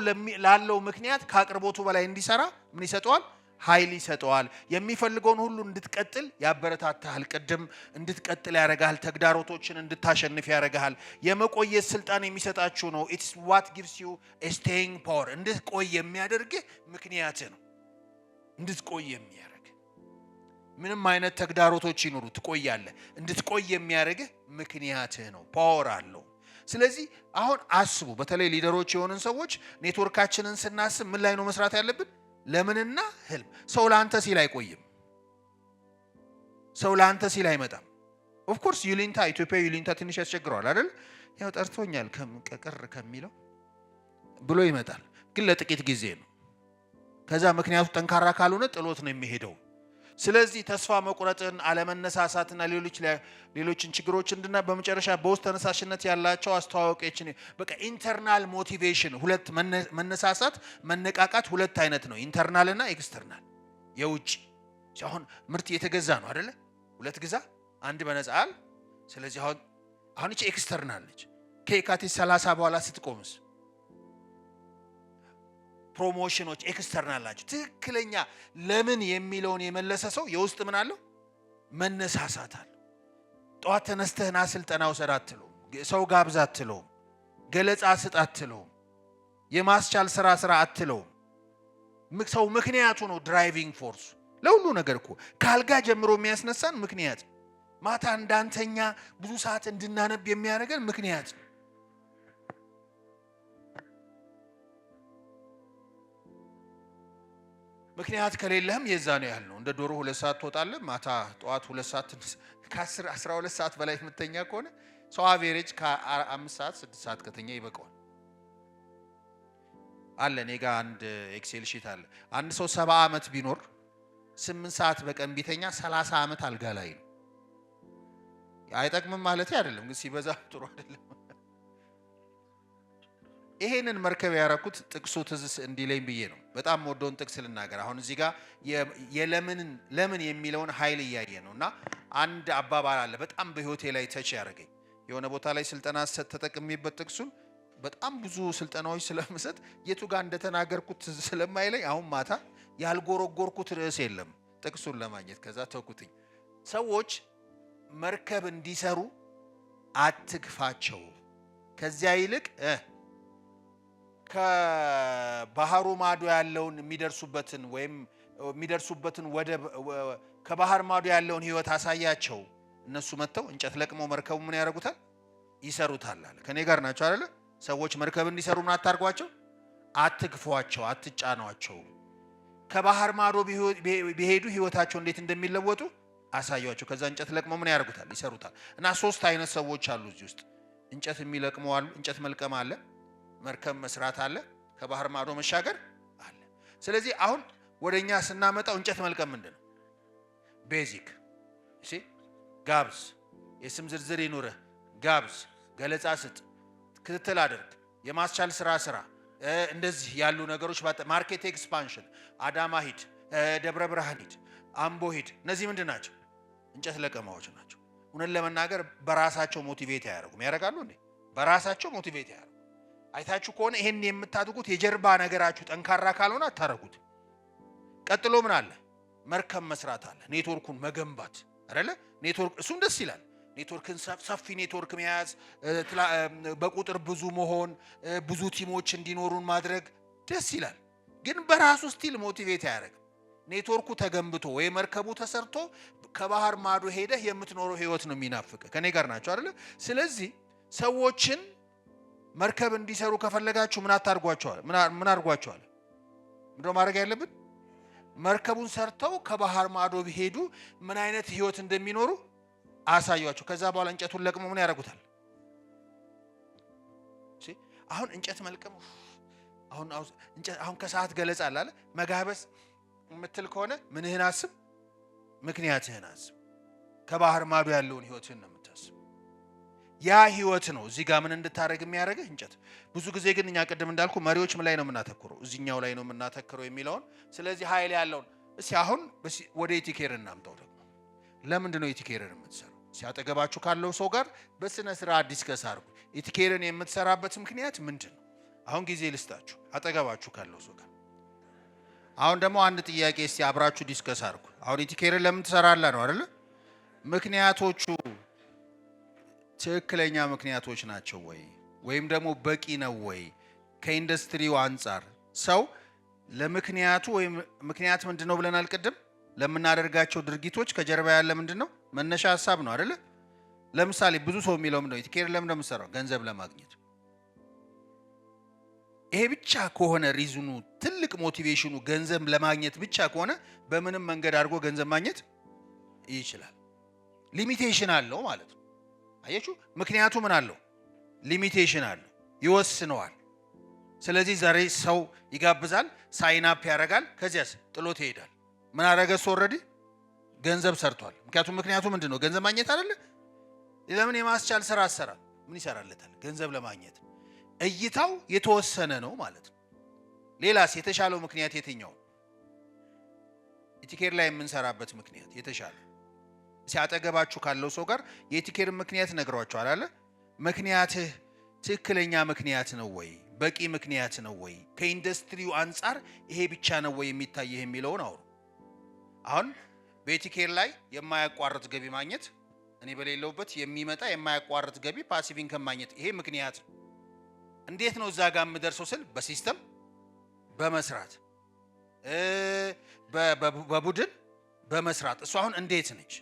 ላለው ምክንያት ከአቅርቦቱ በላይ እንዲሰራ ምን ይሰጠዋል? ኃይል ይሰጠዋል። የሚፈልገውን ሁሉ እንድትቀጥል ያበረታታሃል። ቅድም እንድትቀጥል ያደርግሃል። ተግዳሮቶችን እንድታሸንፍ ያደርግሃል። የመቆየት ስልጣን የሚሰጣችሁ ነው። ኢትስ ዋት ጊቭስ ዩ ኤ ስቴይንግ ፓወር። እንድትቆይ የሚያደርግህ ምክንያት ነው። እንድትቆይ የሚያደርግ ምንም አይነት ተግዳሮቶች ይኖሩ ትቆያለህ። እንድትቆይ የሚያደርግህ ምክንያትህ ነው። ፓወር አለው። ስለዚህ አሁን አስቡ፣ በተለይ ሊደሮች የሆንን ሰዎች ኔትወርካችንን ስናስብ ምን ላይ ነው መስራት ያለብን? ለምንና ህልም። ሰው ላንተ ሲል አይቆይም። ሰው ላንተ ሲል አይመጣም። ኦፍ ኮርስ ዩሊንታ፣ ኢትዮጵያ ዩሊንታ ትንሽ ያስቸግረዋል አይደል? ያው ጠርቶኛል ከቅር ከሚለው ብሎ ይመጣል፣ ግን ለጥቂት ጊዜ ነው። ከዛ ምክንያቱ ጠንካራ ካልሆነ ጥሎት ነው የሚሄደው። ስለዚህ ተስፋ መቁረጥን፣ አለመነሳሳትና ሌሎችን ችግሮች እንድና በመጨረሻ በውስጥ ተነሳሽነት ያላቸው አስተዋዋቂዎችን በቃ ኢንተርናል ሞቲቬሽን፣ ሁለት መነሳሳት፣ መነቃቃት ሁለት አይነት ነው፣ ኢንተርናል እና ኤክስተርናል የውጭ። አሁን ምርት የተገዛ ነው አይደለ? ሁለት ግዛ አንድ በነፃ አለ። ስለዚህ አሁን እቺ ኤክስተርናል ነች። ከየካቲት 30 በኋላ ስትቆምስ ፕሮሞሽኖች ኤክስተርናል ናቸው። ትክክለኛ ለምን የሚለውን የመለሰ ሰው የውስጥ ምን አለው? መነሳሳት አለው። ጠዋት ተነስተህና ስልጠና ውሰድ አትለውም። ሰው ጋብዛ አትለውም። ገለጻ ስጥ አትለውም። የማስቻል ስራ አትለውም። ሰው ምክንያቱ ነው ድራይቪንግ ፎርስ ለሁሉ ነገር እኮ ካልጋ ጀምሮ የሚያስነሳን ምክንያት፣ ማታ እንዳንተኛ ብዙ ሰዓት እንድናነብ የሚያደርገን ምክንያት ነው። ምክንያት ከሌለህም የዛ ነው ያህል ነው። እንደ ዶሮ 2 ሰዓት ትወጣለህ፣ ማታ ጠዋት 2 ሰዓት ከ10 12 ሰዓት በላይ የምተኛ ከሆነ ሰው አቬሬጅ ከ5 ሰዓት 6 ሰዓት ከተኛ ይበቃዋል። አለ እኔ ጋር አንድ ኤክሴል ሺት አለ። አንድ ሰው 70 ዓመት ቢኖር 8 ሰዓት በቀን ቢተኛ 30 ዓመት አልጋ ላይ ነው። አይጠቅምም ማለት አይደለም፣ ግን ሲበዛ ጥሩ አይደለም። ይሄንን መርከብ ያረኩት ጥቅሱ ትዝ እንዲለኝ ብዬ ነው። በጣም ወዶን ጥቅስ ልናገር። አሁን እዚህ ጋር ለምን የሚለውን ኃይል እያየ ነውና አንድ አባባል አለ በጣም በህይወቴ ላይ ተች ያደረገኝ። የሆነ ቦታ ላይ ስልጠና ተጠቅሜበት ጥቅሱን በጣም ብዙ ስልጠናዎች ስለምሰጥ የቱ ጋር እንደተናገርኩት ስለማይለኝ አሁን ማታ ያልጎረጎርኩት ርዕስ የለም ጥቅሱን ለማግኘት። ከዛ ተውኩትኝ። ሰዎች መርከብ እንዲሰሩ አትግፋቸው፣ ከዚያ ይልቅ ከባህሩ ማዶ ያለውን የሚደርሱበትን ወደብ ከባህር ማዶ ያለውን ህይወት አሳያቸው። እነሱ መጥተው እንጨት ለቅመው መርከቡ ምን ያደርጉታል? ይሰሩታል አለ። ከኔ ጋር ናቸው አይደለ? ሰዎች መርከብ እንዲሰሩ ምን አታርጓቸው? አትግፏቸው፣ አትጫኗቸው። ከባህር ማዶ ቢሄዱ ህይወታቸው እንዴት እንደሚለወጡ አሳያቸው። ከዛ እንጨት ለቅመው ምን ያደርጉታል? ይሰሩታል። እና 3 አይነት ሰዎች አሉ እዚህ ውስጥ። እንጨት የሚለቅሙ አሉ፣ እንጨት መልቀም አለ፣ መርከብ መስራት አለ፣ ከባህር ማዶ መሻገር አለ። ስለዚህ አሁን ወደኛ ስናመጣው እንጨት መልቀም ምንድነው? ቤዚክ እሺ፣ ጋብዝ፣ የስም ዝርዝር ይኑርህ፣ ጋብዝ፣ ገለጻ ስጥ፣ ክትትል አድርግ፣ የማስቻል ስራ፣ እንደዚህ ያሉ ነገሮች ማርኬት ኤክስፓንሽን፣ አዳማ ሂድ፣ ደብረ ብርሃን ሂድ፣ አምቦ ሂድ። እነዚህ ምንድን ናቸው? እንጨት ለቀማዎች ናቸው። እውነት ለመናገር በራሳቸው ሞቲቬት ያደርጉም ያደርጋሉ እንዴ? በራሳቸው ሞቲቬት ያደርጉ። አይታችሁ ከሆነ ይሄን የምታድጉት የጀርባ ነገራችሁ ጠንካራ ካልሆነ አታረጉት። ቀጥሎ ምን አለ? መርከብ መስራት አለ፣ ኔትወርኩን መገንባት አይደለ? ኔትወርክ እሱም ደስ ይላል። ኔትወርክን ሰፊ ኔትወርክ መያዝ፣ በቁጥር ብዙ መሆን፣ ብዙ ቲሞች እንዲኖሩን ማድረግ ደስ ይላል። ግን በራሱ ስቲል ሞቲቬት አያደርግም። ኔትወርኩ ተገንብቶ ወይ መርከቡ ተሰርቶ ከባህር ማዶ ሄደህ የምትኖረው ህይወት ነው የሚናፍቅ። ከኔ ጋር ናቸው አይደለ? ስለዚህ ሰዎችን መርከብ እንዲሰሩ ከፈለጋችሁ ምን አድርጓቸዋል? ምንድነው ማድረግ ያለብን? መርከቡን ሰርተው ከባህር ማዶ ቢሄዱ ምን አይነት ህይወት እንደሚኖሩ አሳያቸው። ከዛ በኋላ እንጨቱን ለቅሞ ምን ያደርጉታል? እሺ አሁን እንጨት መልቀም አሁን ከሰዓት ገለጻ አለ መጋበስ የምትል ከሆነ ምንህን አስብ፣ ምክንያትህን አስብ። ከባህር ማዶ ያለውን ህይወትህን ነው የምታስብ። ያ ህይወት ነው እዚህ ጋር ምን እንድታረግ የሚያደርግህ እንጨት። ብዙ ጊዜ ግን እኛ ቅድም እንዳልኩ መሪዎች ምን ላይ ነው የምናተኩረው? እዚህኛው ላይ ነው የምናተኩረው የሚለውን። ስለዚህ ኃይል ያለውን አሁን ወደ ኢቲኬር እናምጣው። ደግሞ ለምንድን ነው ኢቲኬርን የምትሰራው? ሲያጠገባችሁ ካለው ሰው ጋር በስነ ስርዓት ዲስከስ አድርጉ። ኢቲኬርን የምትሰራበት ምክንያት ምንድን ነው? አሁን ጊዜ ልስጣችሁ። አጠገባችሁ ካለው ሰው ጋር አሁን ደግሞ አንድ ጥያቄ እስቲ አብራችሁ ዲስከስ አድርጉ። አሁን ኢቲኬርን ለምን ትሰራለህ ነው አይደል? ምክንያቶቹ ትክክለኛ ምክንያቶች ናቸው ወይ ወይም ደግሞ በቂ ነው ወይ? ከኢንዱስትሪው አንጻር ሰው ለምክንያቱ ወይም ምክንያት ምንድነው ብለናል ቅድም። ለምናደርጋቸው ድርጊቶች ከጀርባ ያለ ምንድነው? መነሻ ሀሳብ ነው አይደል? ለምሳሌ ብዙ ሰው የሚለው ምንድነው? ኢቲኬር ለምን እንደምሰራው ገንዘብ ለማግኘት። ይሄ ብቻ ከሆነ ሪዝኑ ትልቅ ሞቲቬሽኑ ገንዘብ ለማግኘት ብቻ ከሆነ በምንም መንገድ አድርጎ ገንዘብ ማግኘት ይችላል። ሊሚቴሽን አለው ማለት ነው። አያችሁ፣ ምክንያቱ ምን አለው? ሊሚቴሽን አለው፣ ይወስነዋል። ስለዚህ ዛሬ ሰው ይጋብዛል፣ ሳይን አፕ ያደርጋል፣ ከዚያስ ጥሎት ይሄዳል። ምን አደረገ? እሱ ኦልሬዲ ገንዘብ ሰርቷል። ምክንያቱ ምንድን ነው? ገንዘብ ማግኘት አይደለ? ለምን የማስቻል ስራ አሰራ? ምን ይሰራለታል? ገንዘብ ለማግኘት። እይታው የተወሰነ ነው ማለት ነው። ሌላስ የተሻለው ምክንያት የትኛው? ኢቲኬር ላይ የምንሰራበት ምክንያት የተሻለ ሲያጠገባችሁ ካለው ሰው ጋር የኢቲኬርን ምክንያት ነግሯችኋል አለ። ምክንያትህ ትክክለኛ ምክንያት ነው ወይ? በቂ ምክንያት ነው ወይ? ከኢንዱስትሪው አንጻር ይሄ ብቻ ነው ወይ የሚታየህ የሚለውን አውሩ። አሁን በኢቲኬር ላይ የማያቋርጥ ገቢ ማግኘት፣ እኔ በሌለውበት የሚመጣ የማያቋርጥ ገቢ ፓሲቭ ኢንከም ማግኘት፣ ይሄ ምክንያት ነው። እንዴት ነው እዛ ጋር የምደርሰው ስል በሲስተም በመስራት በቡድን በመስራት። እሱ አሁን እንዴት ነች?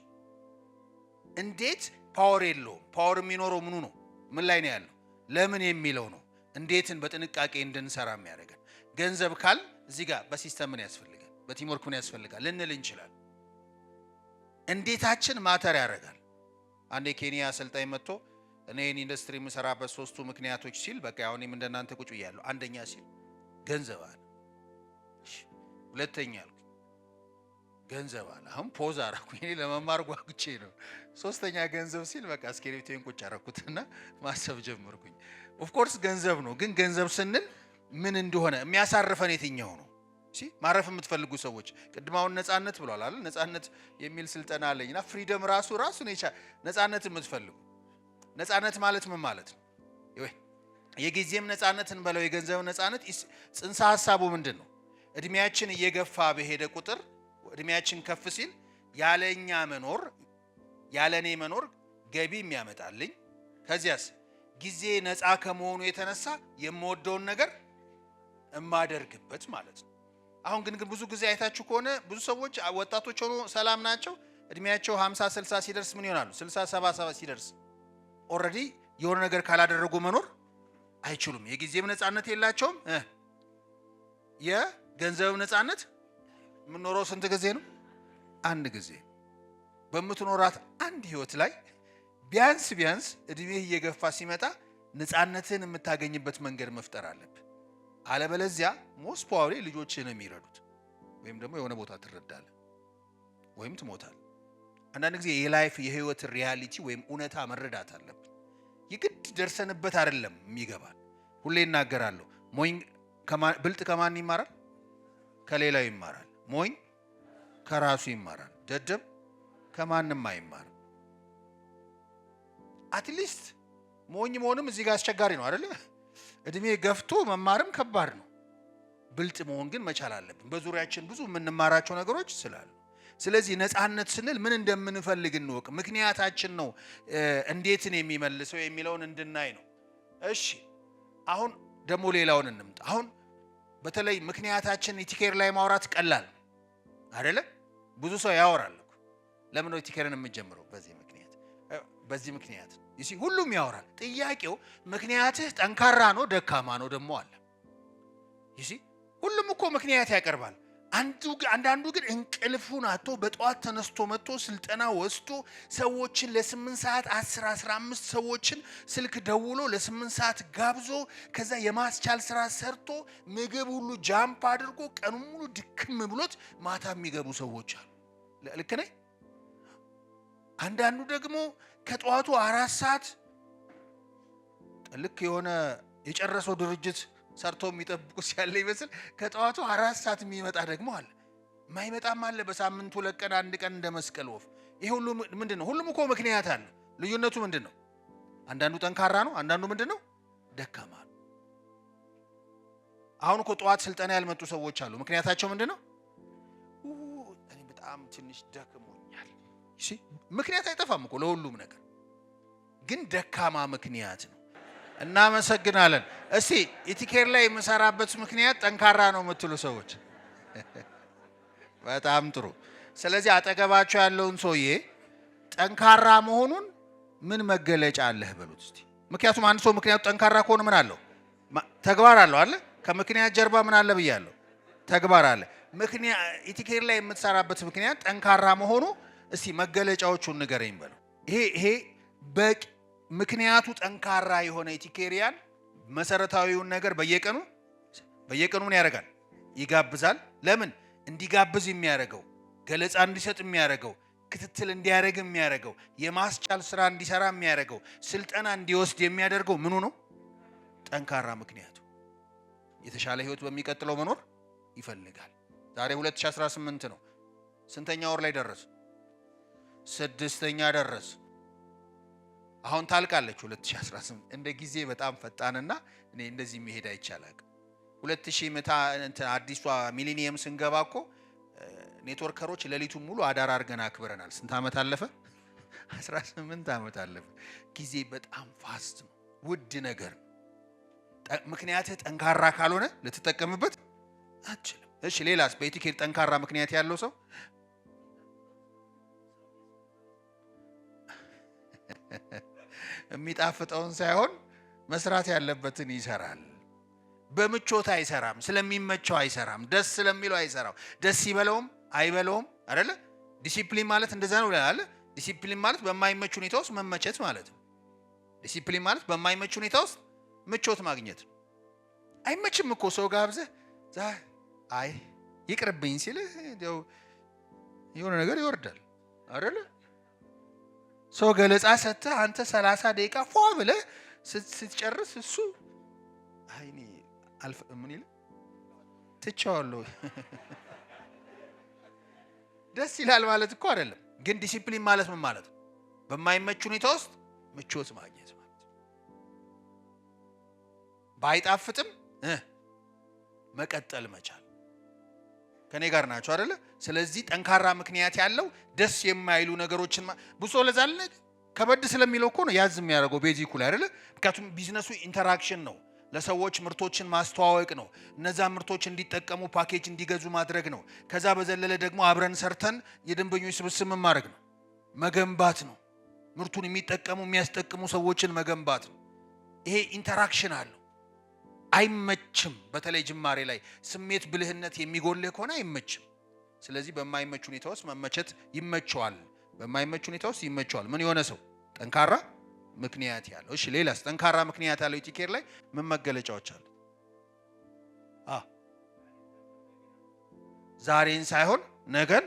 እንዴት ፓወር የለውም። ፓወር የሚኖረው ምኑ ነው? ምን ላይ ነው ያለው? ለምን የሚለው ነው። እንዴትን በጥንቃቄ እንድንሰራ የሚያደርገን። ገንዘብ ካል እዚህ ጋር በሲስተም ምን ያስፈልጋል፣ በቲምወርክ ምን ያስፈልጋል ልንል እንችላል። እንዴታችን ማተር ያደርጋል። አንድ የኬንያ አሰልጣኝ መጥቶ እኔ ኢንዱስትሪ የምሰራበት 3ቱ ምክንያቶች ሲል በቃ አሁን እኔም እንደናንተ ቁጭ ብያለሁ። አንደኛ ሲል ገንዘብ አለ። ሁለተኛ አልኩ ገንዘብ አለ። አሁን ፖዝ አደረኩኝ፣ እኔ ለመማር ጓጉቼ ነው። ሶስተኛ ገንዘብ ሲል በቃ እስክሪብቶን ቁጭ አደረኩትና ማሰብ ጀመርኩኝ። ኦፍኮርስ ገንዘብ ነው፣ ግን ገንዘብ ስንል ምን እንደሆነ የሚያሳርፈን የትኛው ነው? ማረፍ የምትፈልጉ ሰዎች ቅድማውን ነፃነት ብሏል አይደል? ነፃነት የሚል ስልጠና አለኝና ፍሪደም ራሱ ነፃነት የምትፈልጉ ነፃነት ማለት ምን ማለት ነው? የጊዜም ነፃነትን በለው የገንዘብ ነፃነት ጽንሰ ሐሳቡ ምንድን ነው? እድሜያችን እየገፋ በሄደ ቁጥር እድሜያችን ከፍ ሲል ያለኛ መኖር ያለኔ መኖር ገቢ የሚያመጣልኝ ከዚያስ ጊዜ ነፃ ከመሆኑ የተነሳ የምወደውን ነገር እማደርግበት ማለት ነው። አሁን ግን ብዙ ጊዜ አይታችሁ ከሆነ ብዙ ሰዎች ወጣቶች ሆኖ ሰላም ናቸው። እድሜያቸው 50 60 ሲደርስ ምን ይሆናሉ? 60 70 ሲደርስ ኦልሬዲ የሆነ ነገር ካላደረጉ መኖር አይችሉም። የጊዜም ነፃነት የላቸውም፣ የገንዘብ ነፃነት። የምንኖረው ስንት ጊዜ ነው? አንድ ጊዜ። በምትኖራት አንድ ህይወት ላይ ቢያንስ እድሜህ እየገፋ ሲመጣ ነፃነትን የምታገኝበት መንገድ መፍጠር አለብህ። አለበለዚያ ሞስት ፓወሪ ልጆችን የሚረዱት ወይም ደግሞ የሆነ ቦታ ትረዳለህ ወይም ትሞታለህ። አንዳንድ ጊዜ የህይወት ሪያሊቲ ወይም እውነታ መረዳት አለብን። የግድ ደርሰንበት አይደለም የሚገባል። ሁሌ እናገራለሁ፣ ሞኝ ብልጥ ከማን ይማራል? ከሌላው ይማራል። ሞኝ ከራሱ ይማራል። ደደብ ከማንም አይማርም። አትሊስት ሞኝ መሆንም እዚህ ጋር አስቸጋሪ ነው አይደል? እድሜ ገፍቶ መማርም ከባድ ነው። ብልጥ መሆን ግን መቻል አለብን። በዙሪያችን ብዙ የምንማራቸው ነገሮች ስላሉ፣ ስለዚህ ነፃነት ስንል ምን እንደምንፈልግ እንወቅ። ምክንያታችን ነው እንዴትን የሚመልሰው የሚለውን እንድናይ ነው። እሺ አሁን ደግሞ ሌላውን እንምጣ። አሁን በተለይ ምክንያታችን ኢቲኬር ላይ ማውራት ቀላል አይደለ? ብዙ ሰው ያወራል እኮ። ለምን ነው ኢቲኬርን የምንጀምረው? በዚህ ምክንያት ሁሉም ያወራል። ጥያቄው ምክንያትህ ጠንካራ ነው ደካማ ነው ደግሞ አለ። ሁሉም እኮ ምክንያት ያቀርባል። አንዳንዱ ግን እንቅልፉን አጥቶ በጠዋት ተነስቶ መጥቶ ስልጠና ወስዶ ሰዎችን ለ8 ሰዓት 10 15 ሰዎችን ስልክ ደውሎ ለ8 ሰዓት ጋብዞ ከዛ የማስቻል ስራ ሰርቶ ምግብ ሁሉ ጃምፕ አድርጎ ቀኑን ሙሉ ድክም ብሎት ማታ የሚገቡ ሰዎች አሉ። ልክ ነኝ? አንዳንዱ ደግሞ ከጠዋቱ 4 ሰዓት ልክ የሆነ የጨረሰው ድርጅት ሰርቶ የሚጠብቁ ሲያለ ይመስል ከጠዋቱ 4 ሰዓት የሚመጣ ደግሞ አለ። ማይመጣም አለ። በሳምንቱ 2 ቀን 1 ቀን እንደ መስቀል ወፍ። ይሄ ሁሉ ምንድነው? ሁሉም እኮ ምክንያት አለ። ልዩነቱ ምንድነው? አንዳንዱ ጠንካራ ነው፣ አንዳንዱ ምንድነው? ደካማ ነው። አሁን እኮ ጠዋት ስልጠና ያልመጡ ሰዎች አሉ። ምክንያታቸው ምንድነው? እኔ በጣም ትንሽ ደክሞኛል። እሺ ምክንያት አይጠፋም እኮ ለሁሉም ነገር፣ ግን ደካማ ምክንያት ነው። እናመሰግናለን። እስቲ ኢቲኬር ላይ የምሰራበት ምክንያት ጠንካራ ነው የምትሉ ሰዎች በጣም ጥሩ። ስለዚህ አጠገባቸው ያለውን ሰውዬ ጠንካራ መሆኑን ምን መገለጫ አለህ በሉት እስቲ። ምክንያቱም አንድ ሰው ምክንያቱ ጠንካራ ከሆነ ምን አለው? ተግባር አለው አለ። ከምክንያት ጀርባ ምን አለ ብያለሁ? ተግባር አለ። ምክንያት ኢቲኬር ላይ የምትሰራበት ምክንያት ጠንካራ መሆኑ እስቲ መገለጫዎቹን ንገረኝ በለው። ይሄ በቂ ምክንያቱ ጠንካራ የሆነ ኢቲኬሪያን መሰረታዊውን ነገር በየቀኑ ምን ያደርጋል? ይጋብዛል። ለምን እንዲጋብዝ የሚያደርገው ገለጻ እንዲሰጥ የሚያደርገው ክትትል እንዲያደርግ የሚያደርገው የማስቻል ስራ እንዲሰራ የሚያደርገው ስልጠና እንዲወስድ የሚያደርገው ምኑ ነው? ጠንካራ ምክንያቱ። የተሻለ ህይወት በሚቀጥለው መኖር ይፈልጋል። ዛሬ 2018 ነው። ስንተኛ ወር ላይ ደረስ? 6ኛ ደረስ። አሁን ታልቃለች 2018። እንደ ጊዜ በጣም ፈጣንና እኔ እንደዚህ መሄድ አይቻላል። 2000 አዲሷ ሚሊኒየም ስንገባ እኮ ኔትወርከሮች ሌሊቱን ሙሉ አዳር አድርገን አክብረናል። ስንት ዓመት አለፈ? 18 ዓመት አለፈ። ጊዜ በጣም ፋስት ነው። ውድ ነገር ነው። ምክንያትህ ጠንካራ ካልሆነ ልትጠቀምበት አትችልም። እሺ ሌላስ? በኢቲኬር ጠንካራ ምክንያት ያለው ሰው የሚጣፍጠውን ሳይሆን መስራት ያለበትን ይሰራል። በምቾት አይሰራም። ስለሚመቸው አይሰራም። ደስ ስለሚለው አይሰራም። ደስ ይበለውም አይበለውም አይደለ? ዲሲፕሊን ማለት እንደዛ ነው አይደለ? ዲሲፕሊን ማለት በማይመች ሁኔታ ውስጥ መመቸት ማለት ነው። ዲሲፕሊን ማለት በማይመች ሁኔታ ውስጥ ምቾት ማግኘት ነው። አይመችም እኮ ሰው ጋብዘህ አይ ይቅርብኝ ሲልህ የሆነ ነገር ይወርዳል አይደለ? ሰው ገለጻ ሰጥተህ አንተ 30 ደቂቃ ፏ ብለህ ስትጨርስ እሱ አይኔ ምን ይል ትቻዋለሁ ደስ ይላል ማለት እኮ አይደለም። ግን ዲሲፕሊን ማለት ምን ማለት ነው? በማይመች ሁኔታ ውስጥ ምቾት ማግኘት ማለት ነው። ባይጣፍጥም መቀጠል መቻል። ከኔ ጋር ናቸው አይደለ? ስለዚህ ጠንካራ ምክንያት ያለው ደስ የማይሉ ነገሮችን ብሶ ለዛለ ከበድ ስለሚለው እኮ ነው ያዝ የሚያደርገው ቤዚኩ ላይ አይደለ? ምክንያቱም ቢዝነሱ ኢንተራክሽን ነው። ለሰዎች ምርቶችን ማስተዋወቅ ነው። እነዛ ምርቶች እንዲጠቀሙ ፓኬጅ እንዲገዙ ማድረግ ነው። ከዛ በዘለለ ደግሞ አብረን ሰርተን የደንበኞች ስብስብ ማድረግ ነው፣ መገንባት ነው። ምርቱን የሚጠቀሙ የሚያስጠቅሙ ሰዎችን መገንባት ነው። ይሄ ኢንተራክሽን አለው። አይመችም። በተለይ ጅማሬ ላይ ስሜት ብልህነት የሚጎልህ ከሆነ አይመችም። ስለዚህ በማይመች ሁኔታ ውስጥ መመቸት ይመቸዋል። በማይመች ሁኔታ ውስጥ ይመቸዋል። ምን የሆነ ሰው ጠንካራ ምክንያት ያለው። እሺ ሌላስ? ጠንካራ ምክንያት ያለው ኢቲኬር ላይ ምን መገለጫዎች አሉ? ዛሬን ሳይሆን ነገን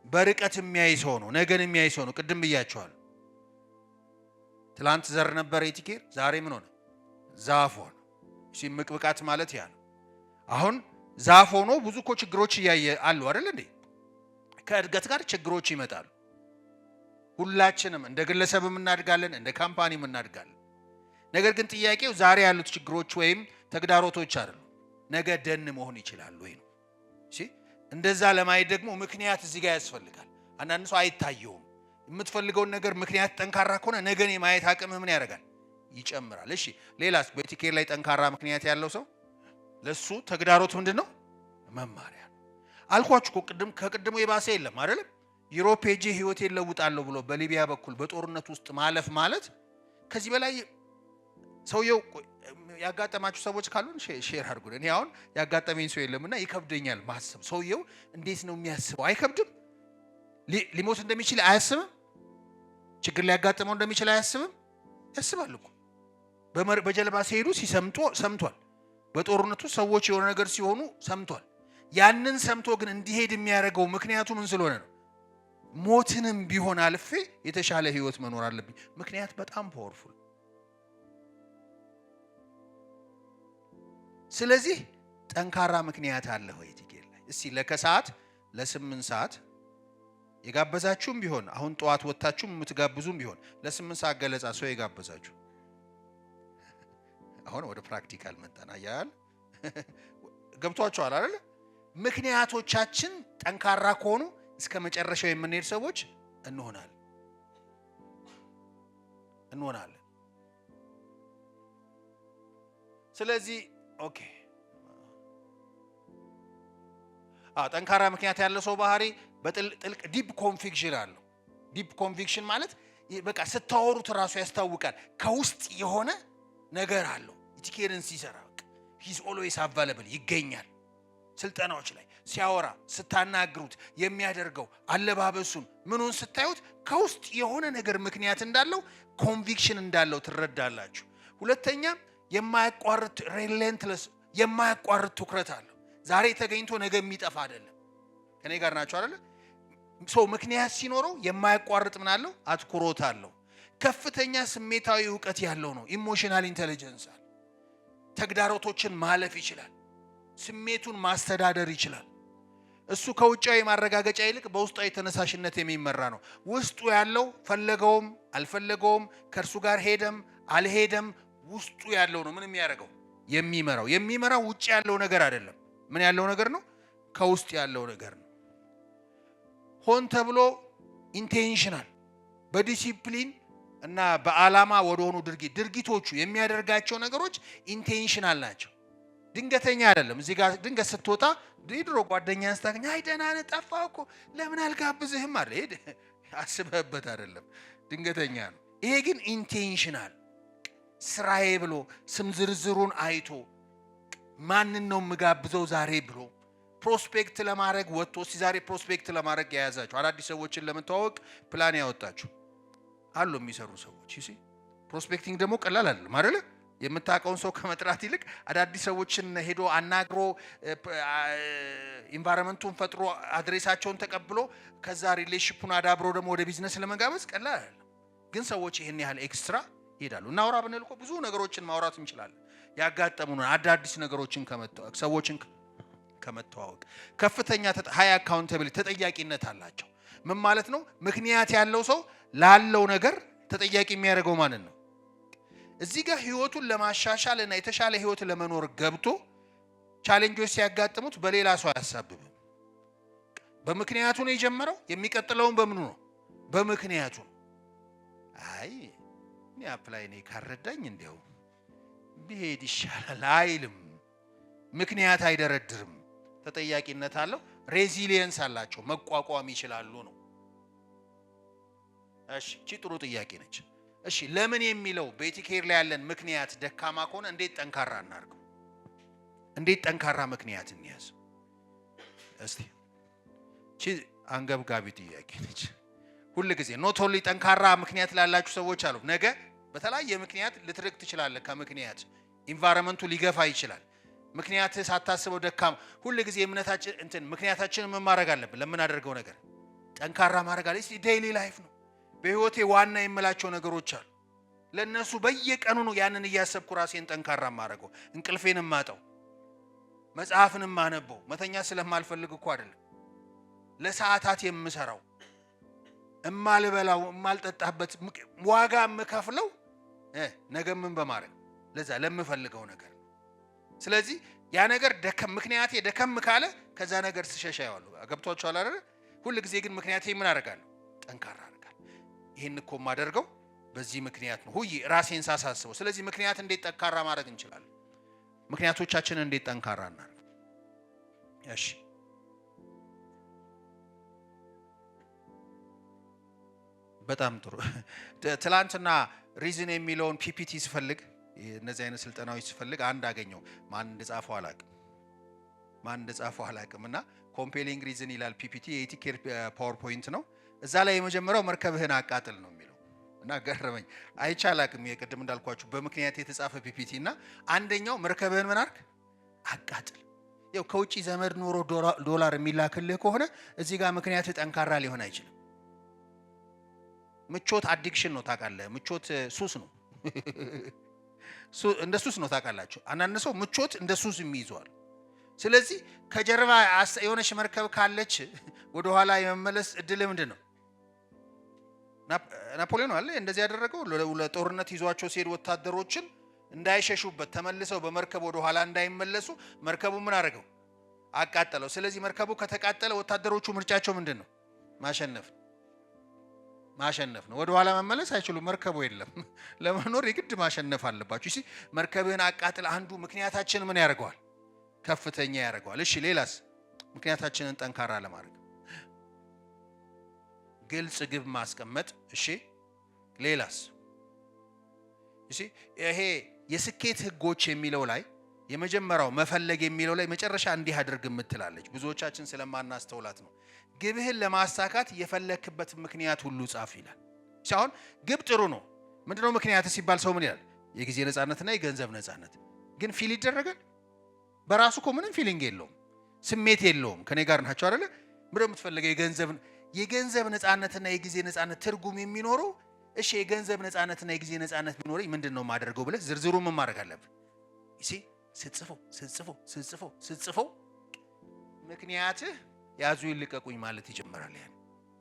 በርቀት የሚያይ ሰው ነው። ነገን የሚያይ ሰው ነው። ቅድም ብያቸዋለሁ። ትላንት ዘር ነበር ኢቲኬር፣ ዛሬ ምን ሆነ? ዛፍ ሆነ። ሲምቅ ብቃት ማለት ያ ነው። አሁን ዛፍ ሆኖ ብዙ እኮ ችግሮች እያየ አሉ አይደል እንዴ? ከእድገት ጋር ችግሮች ይመጣሉ። ሁላችንም እንደ ግለሰብም እናድጋለን፣ እንደ ካምፓኒም እናድጋለን። ነገር ግን ጥያቄው ዛሬ ያሉት ችግሮች ወይም ተግዳሮቶች አይደሉም፣ ነገ ደን መሆን ይችላሉ ወይ ነው። እሺ እንደዛ ለማየት ደግሞ ምክንያት እዚህ ጋር ያስፈልጋል። አንዳንድ ሰው አይታየውም። የምትፈልገውን ነገር ምክንያት ጠንካራ ከሆነ ነገን የማየት አቅም ምን ያደርጋል? ይጨምራል። እሺ ሌላስ? በኢቲኬር ላይ ጠንካራ ምክንያት ያለው ሰው ለሱ ተግዳሮት ምንድነው? መማሪያ አልኳችሁ እኮ ከቅድሙ የባሰ የለም አይደለም? ዩሮፕ ሄጄ ህይወቴን ለውጣለሁ ብሎ በሊቢያ በኩል በጦርነት ውስጥ ማለፍ ማለት ከዚህ በላይ ሰውየው ያጋጠማችሁ ሰዎች ካሉን ሼር አድርጉን። እኔ አሁን ያጋጠመኝ ሰው የለምና ይከብደኛል ማሰብ። ሰውየው እንዴት ነው የሚያስበው? አይከብድም? ሊሞት እንደሚችል አያስብም? ችግር ሊያጋጥመው እንደሚችል አያስብም? ያስባል እኮ። በጀልባ ሲሄዱ ሲሰምጡ ሰምቷል። በጦርነቱ ሰዎች የሆነ ነገር ሲሆኑ ሰምቷል። ያንን ሰምቶ ግን እንዲሄድ የሚያደርገው ምክንያቱ ምን ስለሆነ ነው? ሞትንም ቢሆን አልፌ የተሻለ ህይወት መኖር አለብኝ። ምክንያት በጣም ፓወርፉል። ስለዚህ ጠንካራ ምክንያት አለ ወይ ኢቲኬር ላይ? እስቲ ለከሰዓት ለ8 ሰዓት የጋበዛችሁም ቢሆን አሁን ጠዋት ወጣችሁም የምትጋብዙም ቢሆን ለ8 ሰዓት ገለጻ ሰው የጋበዛችሁ አሁን ወደ ፕራክቲካል መጣና ያያል ገብቷችኋል አይደል? ምክንያቶቻችን ጠንካራ ከሆኑ እስከ መጨረሻው የምንሄድ ሰዎች እንሆናለን። ስለዚህ ኦኬ ጠንካራ ምክንያት ያለው ሰው ባህሪ በጥልቅ ዲፕ ኮንቪክሽን አለው። ዲፕ ኮንቪክሽን ማለት በቃ ስታወሩት ራሱ ያስታውቃል። ከውስጥ የሆነ ነገር አለው። ኢቲኬርን ሲሰራ ሂዝ ኦልዌይስ አቫይለብል ይገኛል። ስልጠናዎች ላይ ሲያወራ ስታናግሩት የሚያደርገው አለባበሱን ምኑን ስታዩት ከውስጥ የሆነ ነገር ምክንያት እንዳለው ኮንቪክሽን እንዳለው ትረዳላችሁ። ሁለተኛ የማያቋርጥ ሪሌንትለስ የማያቋርጥ ትኩረት አለው። ዛሬ ተገኝቶ ነገ የሚጠፋ አይደለም። ከኔ ጋር ናቸው አይደል? ሰው ምክንያት ሲኖረው የማያቋርጥ ምን አለው? አትኩሮት አለው። ከፍተኛ ስሜታዊ ዕውቀት ያለው ነው። ኢሞሽናል ኢንተለጀንስ አለ። ተግዳሮቶችን ማለፍ ይችላል። ስሜቱን ማስተዳደር ይችላል። እሱ ከውጫዊ ማረጋገጫ ይልቅ በውስጣዊ ተነሳሽነት የሚመራ ነው። ውስጡ ያለው ፈለገውም አልፈለገውም ከእርሱ ጋር ሄደም አልሄደም ውስጡ ያለው ነው ምን የሚያደርገው የሚመራው ውጭ ያለው ነገር አይደለም። ምን ያለው ነገር ነው? ከውስጥ ያለው ነገር ነው። ሆን ተብሎ ኢንቴንሽናል በዲሲፕሊን እና በዓላማ ወደሆኑ ድርጊቶቹ የሚያደርጋቸው ነገሮች ኢንቴንሽናል ናቸው። ድንገተኛ አይደለም። እዚህ ጋር ድንገት ስትወጣ ድሮ ጓደኛን ስታገኝ አይ ደህና ነህ ጠፋህ እኮ ለምን አልጋብዝህም አለ። አስበህበት አይደለም፣ ድንገተኛ ነው። ይሄ ግን ኢንቴንሽናል ስራዬ ብሎ ስም ዝርዝሩን አይቶ ማንን ነው የምጋብዘው ዛሬ ብሎ ፕሮስፔክት ለማድረግ ወጥቶ ዛሬ ፕሮስፔክት ለማድረግ የያዛችሁ አዳዲስ ሰዎችን ለመተዋወቅ ፕላን ያወጣችሁ አሉ የሚሰሩ ሰዎች። ይሲ ፕሮስፔክቲንግ ደግሞ ቀላል አይደለም አይደለ? የምታውቀውን ሰው ከመጥራት ይልቅ አዳዲስ ሰዎችን ሄዶ አናግሮ ኢንቫይሮንመንቱን ፈጥሮ አድሬሳቸውን ተቀብሎ ከዛ ሪሌሽንሺፑን አዳብሮ ደግሞ ወደ ቢዝነስ ለመጋበዝ ቀላል አይደለም። ግን ሰዎች ይሄን ያህል ኤክስትራ ይሄዳሉ። እናውራ ብንል እኮ ብዙ ነገሮችን ማውራት እንችላለን። ያጋጠሙን አዳዲስ ነገሮችን ሰዎችን ከመተዋወቅ ከፍተኛ ሃይ አካውንታቢሊቲ ተጠያቂነት አላቸው። ምን ማለት ነው? ምክንያት ያለው ሰው ላለው ነገር ተጠያቂ የሚያደርገው ማንን ነው? እዚህ ጋር ህይወቱን ለማሻሻል እና የተሻለ ህይወት ለመኖር ገብቶ ቻሌንጆች ሲያጋጥሙት በሌላ ሰው አያሳብብም። በምክንያቱ ነው የጀመረው። የሚቀጥለውን በምኑ ነው? በምክንያቱ። አይ እኔ አፕላይ ነኝ ካረዳኝ እንዲያው ቢሄድ ይሻላል አይልም። ምክንያት አይደረድርም። ተጠያቂነት አለው። ሬዚሊየንስ አላቸው። መቋቋም ይችላሉ ነው። እሺ እቺ ጥሩ ጥያቄ ነች። እሺ ለምን የሚለው በኢቲኬር ላይ ያለን ምክንያት ደካማ ከሆነ እንዴት ጠንካራ እናርገው? እንዴት ጠንካራ ምክንያት እንያዝ? እስቲ እቺ አንገብጋቢ ጥያቄ ነች። ሁሉ ጊዜ ኖት ኦንሊ ጠንካራ ምክንያት ላላችሁ ሰዎች አሉ። ነገ በተለያየ ምክንያት ልትርቅ ትችላለህ። ከምክንያት ኢንቫይሮንመንቱ ሊገፋ ይችላል። ምክንያት ሳታስበው ደካማ ሁሉ ጊዜ እምነታችን ምክንያታችንን ምን ማድረግ አለብን? ለምናደርገው ነገር ጠንካራ ማድረግ አለ። እስቲ ዴይሊ ላይፍ ነው። በህይወቴ ዋና የምላቸው ነገሮች አሉ። ለነሱ በየቀኑ ነው ያንን እያሰብኩ ራሴን ጠንካራ ማድረገው። እንቅልፌን ማጣው፣ መጽሐፍን ማነበው መተኛ ስለማልፈልግ እኮ አይደለም። ለሰዓታት የምሰራው እማልበላው እማልጠጣበት ዋጋ የምከፍለው ነገ ምን በማድረግ ለዛ ለምፈልገው ነገር። ስለዚህ ያ ነገር ምክንያቴ ደከም ካለ ከዛ ነገር ስሸሻ ያዋሉ ገብቷችኋል አይደል? ሁሉ ጊዜ ግን ምክንያቴ ምን አደርጋለሁ? ጠንካራ አደርጋለሁ። ይሄን እኮ የማደርገው በዚህ ምክንያት ነው ሁሌ ራሴን ሳሳስበው። ስለዚህ ምክንያት እንዴት ጠንካራ ማድረግ እንችላለን? ምክንያቶቻችንን እንዴት ጠንካራ እናድርግ? እሺ በጣም ጥሩ። ትላንትና ሪዝን የሚለውን ፒፒቲ ስፈልግ እነዚህ አይነት ስልጠናዎች ስፈልግ አንድ አገኘው። ማን እንደጻፈው አላውቅም እና ኮምፔሊንግ ሪዝን ይላል ፒፒቲ። የኢቲኬር ፓወርፖይንት ነው። እዛ ላይ የመጀመሪያው መርከብህን አቃጥል ነው የሚለው እና ገረመኝ። አይቻላቅም የቅድም እንዳልኳችሁ በምክንያት የተጻፈ ፒፒቲ እና አንደኛው መርከብህን ምን አድርግ? አቃጥል። ያው ከውጪ ዘመድ ኑሮ ዶላር የሚላክልህ ከሆነ እዚህ ጋር ምክንያት ጠንካራ ሊሆን አይችልም። ምቾት አዲክሽን ነው ታውቃለህ። ምቾት ሱስ ነው። እንደ ሱስ ነው ታውቃላችሁ። አንዳንድ ሰው ምቾት እንደ ሱስ የሚይዘዋል። ስለዚህ ከጀርባ የሆነች መርከብ ካለች ወደ ኋላ የመመለስ እድል ምንድን ነው? ናፖሊዮን አለ እንደዚህ ያደረገው። ለጦርነት ይዟቸው ሲሄድ ወታደሮችን እንዳይሸሹበት ተመልሰው በመርከብ ወደ ኋላ እንዳይመለሱ መርከቡ ምን አደረገው? አቃጠለው። ስለዚህ መርከቡ ከተቃጠለ ወታደሮቹ ምርጫቸው ምንድን ነው? ማሸነፍ ነው። ወደ ኋላ መመለስ አይችሉም። መርከቡ የለም። ለመኖር የግድ ማሸነፍ አለባችሁ። እሺ መርከብህን አቃጥል አንዱ ምክንያታችን ምን ያደርገዋል? ከፍተኛ ያደርገዋል። እሺ ሌላስ? ምክንያታችንን ጠንካራ ለማድረግ ግልጽ ግብ ማስቀመጥ። እሺ ሌላስ? እሺ ይሄ የስኬት ህጎች የሚለው ላይ የመጀመሪያው መፈለግ የሚለው ላይ መጨረሻ እንዲህ አድርግ የምትላለች ብዙዎቻችን ስለማናስተውላት ነው። ግብህን ለማሳካት የፈለክበት ምክንያት ሁሉ ጻፍ ይላል። አሁን ግብ ጥሩ ነው። ምንድነው ምክንያት ሲባል ሰው ምን ይላል? የጊዜ ነፃነትና የገንዘብ ነፃነት። ግን ፊል ይደረጋል? በራሱ እኮ ምንም ፊሊንግ የለውም፣ ስሜት የለውም። ከኔ ጋር ናቸው አይደለ? ምንድነው የምትፈልገው? የገንዘብ ነፃነትና የጊዜ ነፃነት ትርጉም የሚኖረው እሺ የገንዘብ ነፃነትና የጊዜ ነፃነት ቢኖረኝ ምንድነው ማደርገው ብለህ ዝርዝሩን ምን ማድረግ አለብህ? እሺ ስትጽፈው ምክንያትህ ያዙ ይልቀቁኝ ማለት ይጀምራል። ያን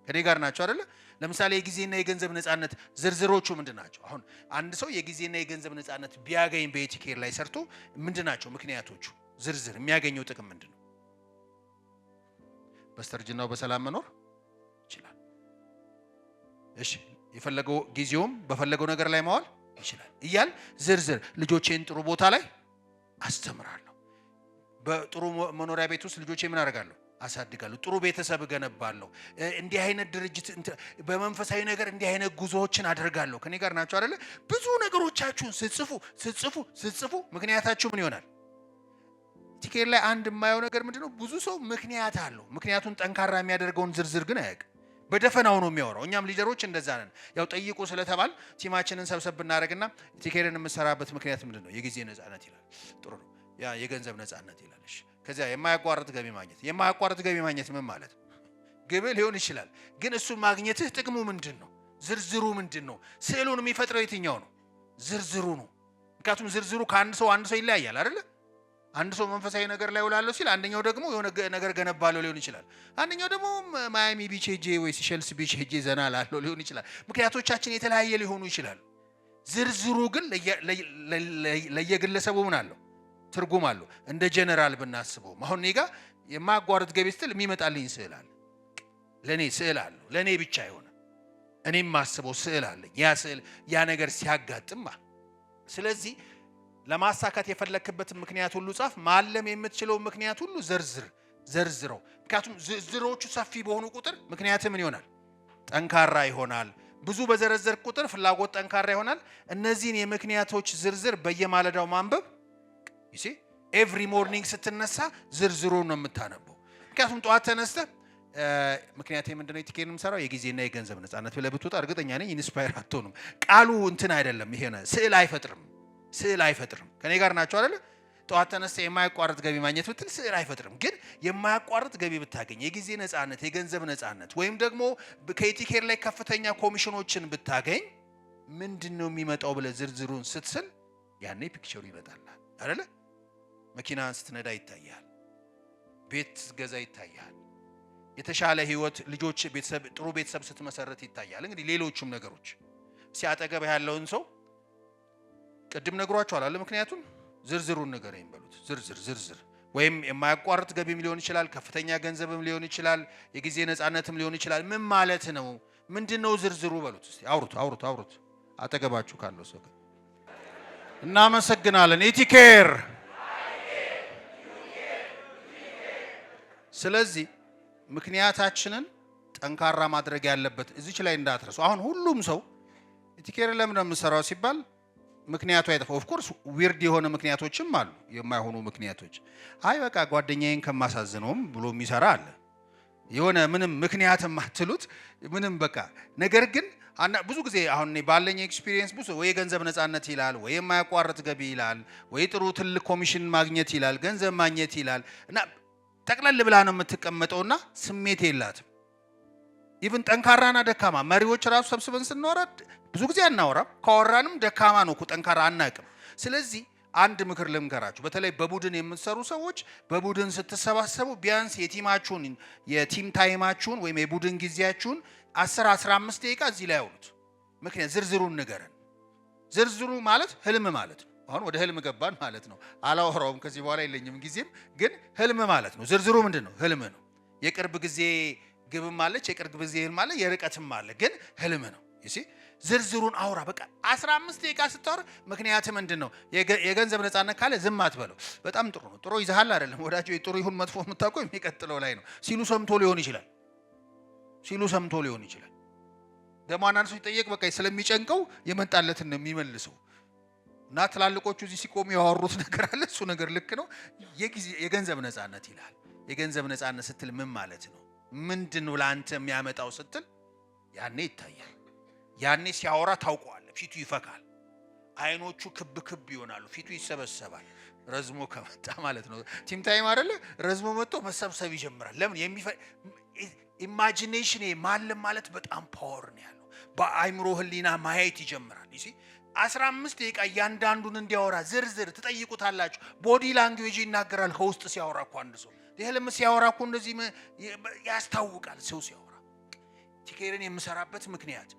ከኔ ጋር ናቸው አይደለ? ለምሳሌ የጊዜና የገንዘብ ነፃነት ዝርዝሮቹ ምንድን ናቸው? አሁን አንድ ሰው የጊዜና የገንዘብ ነፃነት ቢያገኝ በኢቲኬር ላይ ሰርቶ ምንድን ናቸው ምክንያቶቹ? ዝርዝር የሚያገኘው ጥቅም ምንድን ነው? በስተርጅናው በሰላም መኖር ይችላል። እሺ የፈለገው ጊዜውም በፈለገው ነገር ላይ ማዋል ይችላል እያል ዝርዝር ልጆቼን ጥሩ ቦታ ላይ አስተምራለሁ፣ በጥሩ መኖሪያ ቤት ውስጥ ልጆቼ ምን አደርጋለሁ? አሳድጋለሁ፣ ጥሩ ቤተሰብ እገነባለሁ፣ እንዲህ አይነት ድርጅት በመንፈሳዊ ነገር እንዲህ አይነት ጉዞዎችን አደርጋለሁ። ከኔ ጋር ናቸው አይደለ? ብዙ ነገሮቻችሁን ስትጽፉ ምክንያታችሁ ምን ይሆናል? ኢቲኬር ላይ አንድ የማየው ነገር ምንድነው? ብዙ ሰው ምክንያት አለው። ምክንያቱን ጠንካራ የሚያደርገውን ዝርዝር ግን አያውቅም። በደፈናው ነው የሚያወራው። እኛም ሊደሮች እንደዛ ነን። ያው ጠይቁ ስለተባል ቲማችንን ሰብሰብ ብናደርግና ኢቲኬርን የምሰራበት ምክንያት ምንድነው? የጊዜ ነፃነት ይላል። ጥሩ ነው። ያ የገንዘብ ነፃነት ይላል። እሺ ከዚያ የማያቋርጥ ገቢ ማግኘት። የማያቋርጥ ገቢ ማግኘት ምን ማለት ነው? ግብ ሊሆን ይችላል። ግን እሱን ማግኘትህ ጥቅሙ ምንድን ነው? ዝርዝሩ ምንድን ነው? ስዕሉን የሚፈጥረው የትኛው ነው? ዝርዝሩ ነው። ምክንያቱም ዝርዝሩ ከአንድ ሰው ይለያያል አይደለ? አንድ ሰው መንፈሳዊ ነገር ላይ ውላለሁ ሲል አንደኛው ደግሞ የሆነ ነገር ገነባለሁ ሊሆን ይችላል። አንደኛው ደግሞ ማያሚ ቢች ሄጄ ወይ ሲሸልስ ቢች ሄጄ ዘና ላለው ሊሆን ይችላል። ምክንያቶቻችን የተለያየ ሊሆኑ ይችላሉ። ዝርዝሩ ግን ለየግለሰቡ ምን አለው? ትርጉም አለው። እንደ ጀነራል ብናስበው አሁን እኔ ጋር የማያቋርጥ ገቢ ስትል የሚመጣልኝ ስዕል አለ። ለኔ ስዕል አለው። ለኔ ብቻ የሆነ እኔም ማስበው ስዕል አለኝ። ያ ስዕል ያ ነገር ሲያጋጥም ስለዚህ ለማሳካት የፈለክበትን ምክንያት ሁሉ ጻፍ። ማለም የምትችለው ምክንያት ሁሉ ዘርዝረው። ምክንያቱም ዝርዝሮቹ ሰፊ በሆኑ ቁጥር ምክንያት ምን ይሆናል? ጠንካራ ይሆናል። ብዙ በዘረዘር ቁጥር ፍላጎት ጠንካራ ይሆናል። እነዚህን የምክንያቶች ዝርዝር በየማለዳው ማንበብ ይሲ ኤቭሪ ሞርኒንግ ስትነሳ ዝርዝሩን ነው የምታነበው። ምክንያቱም ጠዋት ተነስተ ምክንያት ምንድነው ኢቲኬር የምሰራው የጊዜና የገንዘብ ነፃነት ብለህ ብትወጣ እርግጠኛ ነኝ ኢንስፓየር አትሆንም። ቃሉ እንትን አይደለም። ይሄ ስዕል አይፈጥርም። ከኔ ጋር ናቸው አይደለ? ጠዋት ተነስተ የማያቋርጥ ገቢ ማግኘት ብትል ስዕል አይፈጥርም። ግን የማያቋርጥ ገቢ ብታገኝ የጊዜ ነፃነት፣ የገንዘብ ነፃነት ወይም ደግሞ ከኢቲኬር ላይ ከፍተኛ ኮሚሽኖችን ብታገኝ ምንድነው የሚመጣው ብለህ ዝርዝሩን ስትስል ያኔ ፒክቸሩ ይመጣል አይደለ? መኪናን ስትነዳ ይታያል። ቤት ስትገዛ ይታያል። የተሻለ ህይወት፣ ልጆች፣ ቤተሰብ፣ ጥሩ ቤተሰብ ስትመሰረት ይታያል። እንግዲህ ሌሎችም ነገሮች ሲያጠገብ ያለውን ሰው ቅድም ነግሯቸዋል አለ። ምክንያቱም ዝርዝሩን ንገረኝ በሉት። ዝርዝር ወይም የማያቋርጥ ገቢም ሊሆን ይችላል፣ ከፍተኛ ገንዘብም ሊሆን ይችላል፣ የጊዜ ነፃነትም ሊሆን ይችላል። ምን ማለት ነው? ምንድነው ዝርዝሩ በሉት። እስቲ አውሩት አጠገባችሁ ካለው ሰው። እናመሰግናለን ኢቲኬር። ስለዚህ ምክንያታችንን ጠንካራ ማድረግ ያለበት እዚች ላይ እንዳትረሱ። አሁን ሁሉም ሰው ኢቲኬር ለምን ነው የምሰራው ሲባል ምክንያቱ አይጠፋው። ኦፍ ኮርስ ዊርድ የሆነ ምክንያቶችም አሉ፣ የማይሆኑ ምክንያቶች። አይ በቃ ጓደኛዬን ከማሳዝነውም ብሎ የሚሰራ አለ። የሆነ ምንም ምክንያትም አትሉት ምንም በቃ። ነገር ግን ብዙ ጊዜ አሁን እኔ ባለኝ ኤክስፒሪየንስ ብዙ ወይ የገንዘብ ነፃነት ይላል፣ ወይ የማያቋርጥ ገቢ ይላል፣ ወይ ጥሩ ትልቅ ኮሚሽን ማግኘት ይላል፣ ገንዘብ ማግኘት ይላል እና ጠቅለል ብላ ነው የምትቀመጠውና ስሜት የላትም። ኢቭን ጠንካራና ደካማ መሪዎች ራሱ ሰብስበን ስንወራ ብዙ ጊዜ አናወራም። ካወራንም ደካማ ነው እኮ ጠንካራ አናቅም። ስለዚህ አንድ ምክር ልምከራችሁ። በተለይ በቡድን የምትሰሩ ሰዎች በቡድን ስትሰባሰቡ ቢያንስ የቲም ታይማችሁን ወይም የቡድን ጊዜያችሁን 10-15 ደቂቃ እዚህ ላይ አውሉት። ምክንያት ዝርዝሩን ንገረን። ዝርዝሩ ማለት ህልም ማለት ነው። አሁን ወደ ህልም ገባን ማለት ነው። አላወራውም ከዚህ በኋላ የለኝም ጊዜም። ግን ህልም ማለት ነው ዝርዝሩ ምንድን ነው? ህልም ነው። የቅርብ ጊዜ ግብም አለች፣ የቅርብ ጊዜ ህልም አለ፣ የርቀትም አለ። ግን ህልም ነው። እሺ ዝርዝሩን አውራ። በቃ 15 ደቂቃ ስታወራ ምክንያት ምንድን ነው? የገንዘብ ነፃነት ካለ ዝም አትበለው። በጣም ጥሩ ነው። ጥሩ ይዘሃል አይደለም ወዳጆ? ጥሩ ይሁን መጥፎ የምታውቀው የሚቀጥለው ላይ ነው። ሲሉ ሰምቶ ሊሆን ይችላል። ደግሞ አንዳንድ ሰው ሲጠየቅ በቃ ስለሚጨንቀው የመጣለትን ነው የሚመልሰው። እና ትላልቆቹ እዚህ ሲቆሙ ያወሩት ነገር አለ። እሱ ነገር ልክ ነው። የገንዘብ ነፃነት ይላል። የገንዘብ ነፃነት ስትል ምን ማለት ነው? ምንድን ነው ለአንተ የሚያመጣው ስትል ያኔ ይታያል። ያኔ ሲያወራ ታውቀዋለህ። ፊቱ ይፈካል፣ አይኖቹ ክብ ክብ ይሆናሉ፣ ፊቱ ይሰበሰባል። ረዝሞ ከመጣ ማለት ነው። ቲም ታይም አይደለ? ረዝሞ መጥቶ መሰብሰብ ይጀምራል። ለምን? ኢማጂኔሽን ማለም ማለት በጣም ፓወር ነው ያለው። በአይምሮ ህሊና ማየት ይጀምራል። ይሲ 15 ደቂቃ እያንዳንዱን እንዲያወራ ዝርዝር ትጠይቁታላችሁ። ቦዲ ላንጉዌጅ ይናገራል። ከውስጥ ሲያወራ እኮ አንድ ሰው የህልም ሲያወራ እኮ እንደዚህ ያስታውቃል። ሰው ሲያወራ ቲኬርን የምሰራበት ምክንያት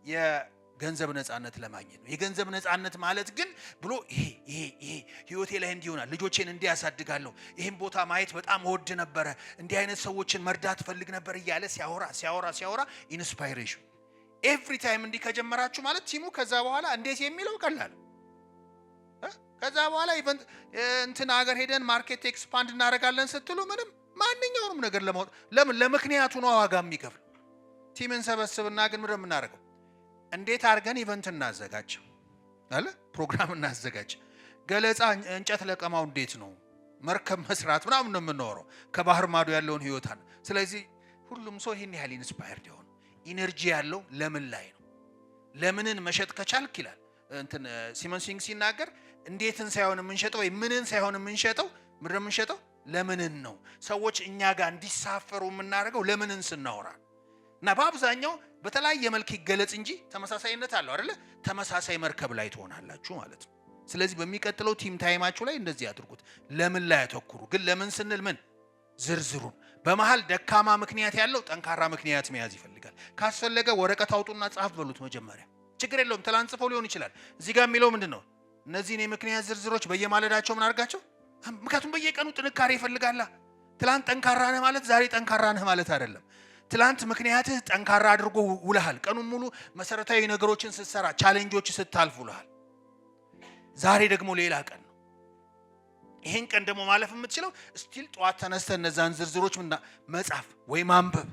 የገንዘብ ነፃነት ለማግኘት ነው። የገንዘብ ነፃነት ማለት ግን ብሎ ይሄ ህይወቴ ላይ እንዲሆናል፣ ልጆቼን እንዲያሳድጋለሁ፣ ይሄን ቦታ ማየት በጣም ወድ ነበረ፣ እንዲህ አይነት ሰዎችን መርዳት ፈልግ ነበር እያለ ሲያወራ ኢንስፓይሬሽን ኤቭሪ ታይም እንዲህ ከጀመራችሁ ማለት ቲሙ ከዛ በኋላ እንዴት የሚለው ቀላል። ከዛ በኋላ ኢቨንት እንትን ሀገር ሄደን ማርኬት ኤክስፓንድ እናደርጋለን ስትሉ ምንም ማንኛውንም ነገር ለምን ለምክንያቱ ነው ዋጋ የሚከፍል። ቲምን ሰበስብና ግን ምንድን ነው የምናደርገው? እንዴት አድርገን ኢቨንት እናዘጋጅ አለ፣ ፕሮግራም እናዘጋጅ፣ ገለጻ፣ እንጨት ለቀማው እንዴት ነው፣ መርከብ መስራት ምናምን ነው የምናወራው፣ ከባህር ማዶ ያለውን ህይወታን። ስለዚህ ሁሉም ሰው ይሄን ያህል ኢንስፓየርድ የሆነ ኢነርጂ ያለው ለምን ላይ ነው? ለምንን መሸጥ ከቻልክ ይላል እንትን ሲሞን ሲንግ ሲናገር፣ እንዴትን ሳይሆን የምንሸጠው ወይ ምንን ሳይሆን የምንሸጠው ምንድን የምንሸጠው ለምንን ነው። ሰዎች እኛ ጋር እንዲሳፈሩ የምናደርገው ለምንን ስናወራ እና በአብዛኛው በተለያየ መልክ ይገለጽ እንጂ ተመሳሳይነት አለው አይደለ? ተመሳሳይ መርከብ ላይ ትሆናላችሁ ማለት ነው። ስለዚህ በሚቀጥለው ቲም ታይማችሁ ላይ እንደዚህ አድርጉት። ለምን ላይ ያተኩሩ። ግን ለምን ስንል ምን ዝርዝሩን በመሃል ደካማ ምክንያት ያለው ጠንካራ ምክንያት መያዝ ይፈልጋል። ካስፈለገ ወረቀት አውጡና ጻፍ በሉት መጀመሪያ። ችግር የለውም ትላንት ጽፈው ሊሆን ይችላል። እዚህ ጋር የሚለው ምንድነው? እነዚህን የምክንያት ዝርዝሮች በየማለዳቸው ምን አድርጋቸው። ምክንያቱም በየቀኑ ጥንካሬ ይፈልጋላ። ትላንት ጠንካራ ነህ ማለት ዛሬ ጠንካራ ነህ ማለት አይደለም። ትላንት ምክንያትህ ጠንካራ አድርጎ ውለሃል። ቀኑን ሙሉ መሰረታዊ ነገሮችን ስትሰራ ቻሌንጆች ስታልፍ ውለሃል። ዛሬ ደግሞ ሌላ ቀን ነው። ይሄን ቀን ደግሞ ማለፍ የምትችለው ስቲል ጠዋት ተነስተ እነዛን ዝርዝሮች መጻፍ ወይ ማንበብ፣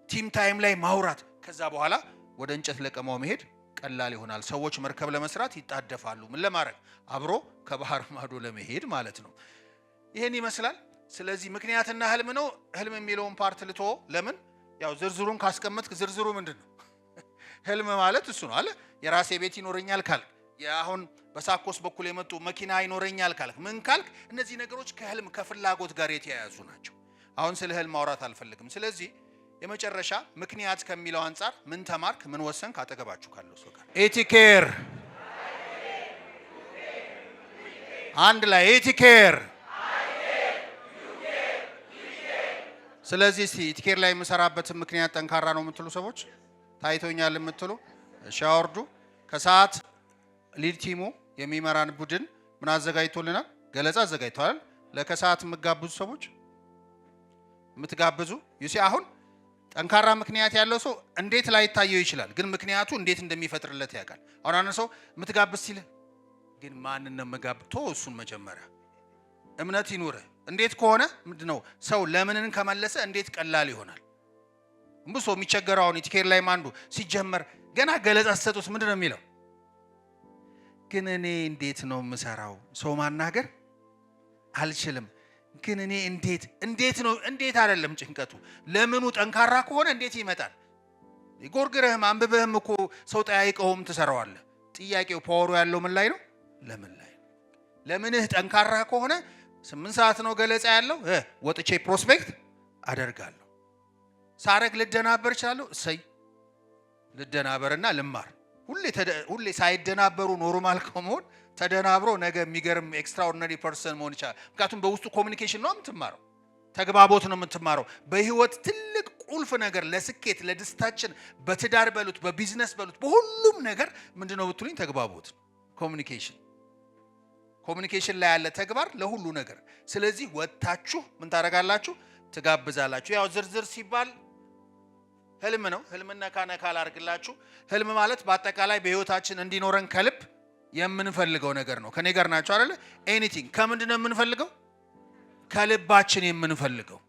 ቲም ታይም ላይ ማውራት። ከዛ በኋላ ወደ እንጨት ለቀማው መሄድ ቀላል ይሆናል። ሰዎች መርከብ ለመስራት ይጣደፋሉ። ምን ለማድረግ? አብሮ ከባህር ማዶ ለመሄድ ማለት ነው። ይሄን ይመስላል። ስለዚህ ምክንያትና ህልም ነው። ህልም የሚለውን ፓርት ልቶ ለምን ያው ዝርዝሩን ካስቀመጥክ ዝርዝሩ ምንድነው? ህልም ማለት እሱ ነው አለ። የራሴ ቤት ይኖረኛል ካልክ፣ አሁን በሳኮስ በኩል የመጡ መኪና ይኖረኛል ካልክ፣ ምን ካልክ፣ እነዚህ ነገሮች ከህልም ከፍላጎት ጋር የተያያዙ ናቸው። አሁን ስለ ህልም ማውራት አልፈልግም። ስለዚህ የመጨረሻ ምክንያት ከሚለው አንፃር ምን ተማርክ፣ ምን ወሰንክ? አጠገባችሁ ካለው ሰው ጋር ኤቲኬር አንድ ላይ ኤቲኬር። ስለዚህ ኤቲኬር ላይ የምሰራበትን ምክንያት ጠንካራ ነው የምትሉ ሰዎች ታይቶኛል የምትሉ ሻወርዱ ከሰዓት ሊድ ቲሙ የሚመራን ቡድን ምን አዘጋጅቶልናል? ገለጻ አዘጋጅቷል። ለከሰዓት የምትጋብዙ ሰዎች የምትጋብዙ ይሲ አሁን ጠንካራ ምክንያት ያለው ሰው እንዴት ላይ ታየው ይችላል፣ ግን ምክንያቱ እንዴት እንደሚፈጥርለት ያውቃል። አሁን አንተ ሰው የምትጋብዝ ሲል ግን ማንን ነው የምጋብቶ? እሱን መጀመሪያ እምነት ይኑር። እንዴት ከሆነ ምንድነው ሰው ለምንን ከመለሰ እንዴት ቀላል ይሆናል። ብዙ ሰው የሚቸገረው ኤቲኬር ላይ ማንዱ ሲጀመር ገና ገለጻ ሰጡት ምንድነው የሚለው? ግን እኔ እንዴት ነው የምሰራው? ሰው ማናገር አልችልም። ግን እኔ እንዴት ነው እንዴት አይደለም ጭንቀቱ። ለምኑ ጠንካራ ከሆነ እንዴት ይመጣል? ጎርግረህም አንብበህም እኮ ሰው ጠያይቀውም ትሰራዋለህ። ጥያቄው ፓወሩ ያለው ምን ላይ ነው? ለምን ላይ ነው። ለምንህ ጠንካራ ከሆነ 8 ሰዓት ነው ገለጻ ያለው። ወጥቼ ፕሮስፔክት አደርጋለሁ። ሳረግ ልደናበር እችላለሁ። እሰይ ልደናበርና ልማር። ሁሌ ሳይደናበሩ ኖርማል ከመሆን ተደናብሮ ነገ የሚገርም ኤክስትራኦርዲነሪ ፐርሰን መሆን ይችላል። ምክንያቱም በውስጡ ኮሚኒኬሽን ነው የምትማረው፣ ተግባቦት ነው የምትማረው። በህይወት ትልቅ ቁልፍ ነገር ለስኬት ለደስታችን፣ በትዳር በሉት በቢዝነስ በሉት በሁሉም ነገር ምንድነው ብትሉኝ ተግባቦት፣ ኮሚኒኬሽን። ኮሚኒኬሽን ላይ ያለ ተግባር ለሁሉ ነገር። ስለዚህ ወጣችሁ ምን ታደርጋላችሁ? ትጋብዛላችሁ። ያው ዝርዝር ሲባል ህልም ነው። ህልምና ካነካል አድርግላችሁ። ህልም ማለት በአጠቃላይ በህይወታችን እንዲኖረን ከልብ የምንፈልገው ነገር ነው። ከኔ ጋር ናቸው አይደለ? ኤኒቲንግ ከምንድነው የምንፈልገው? ከልባችን የምንፈልገው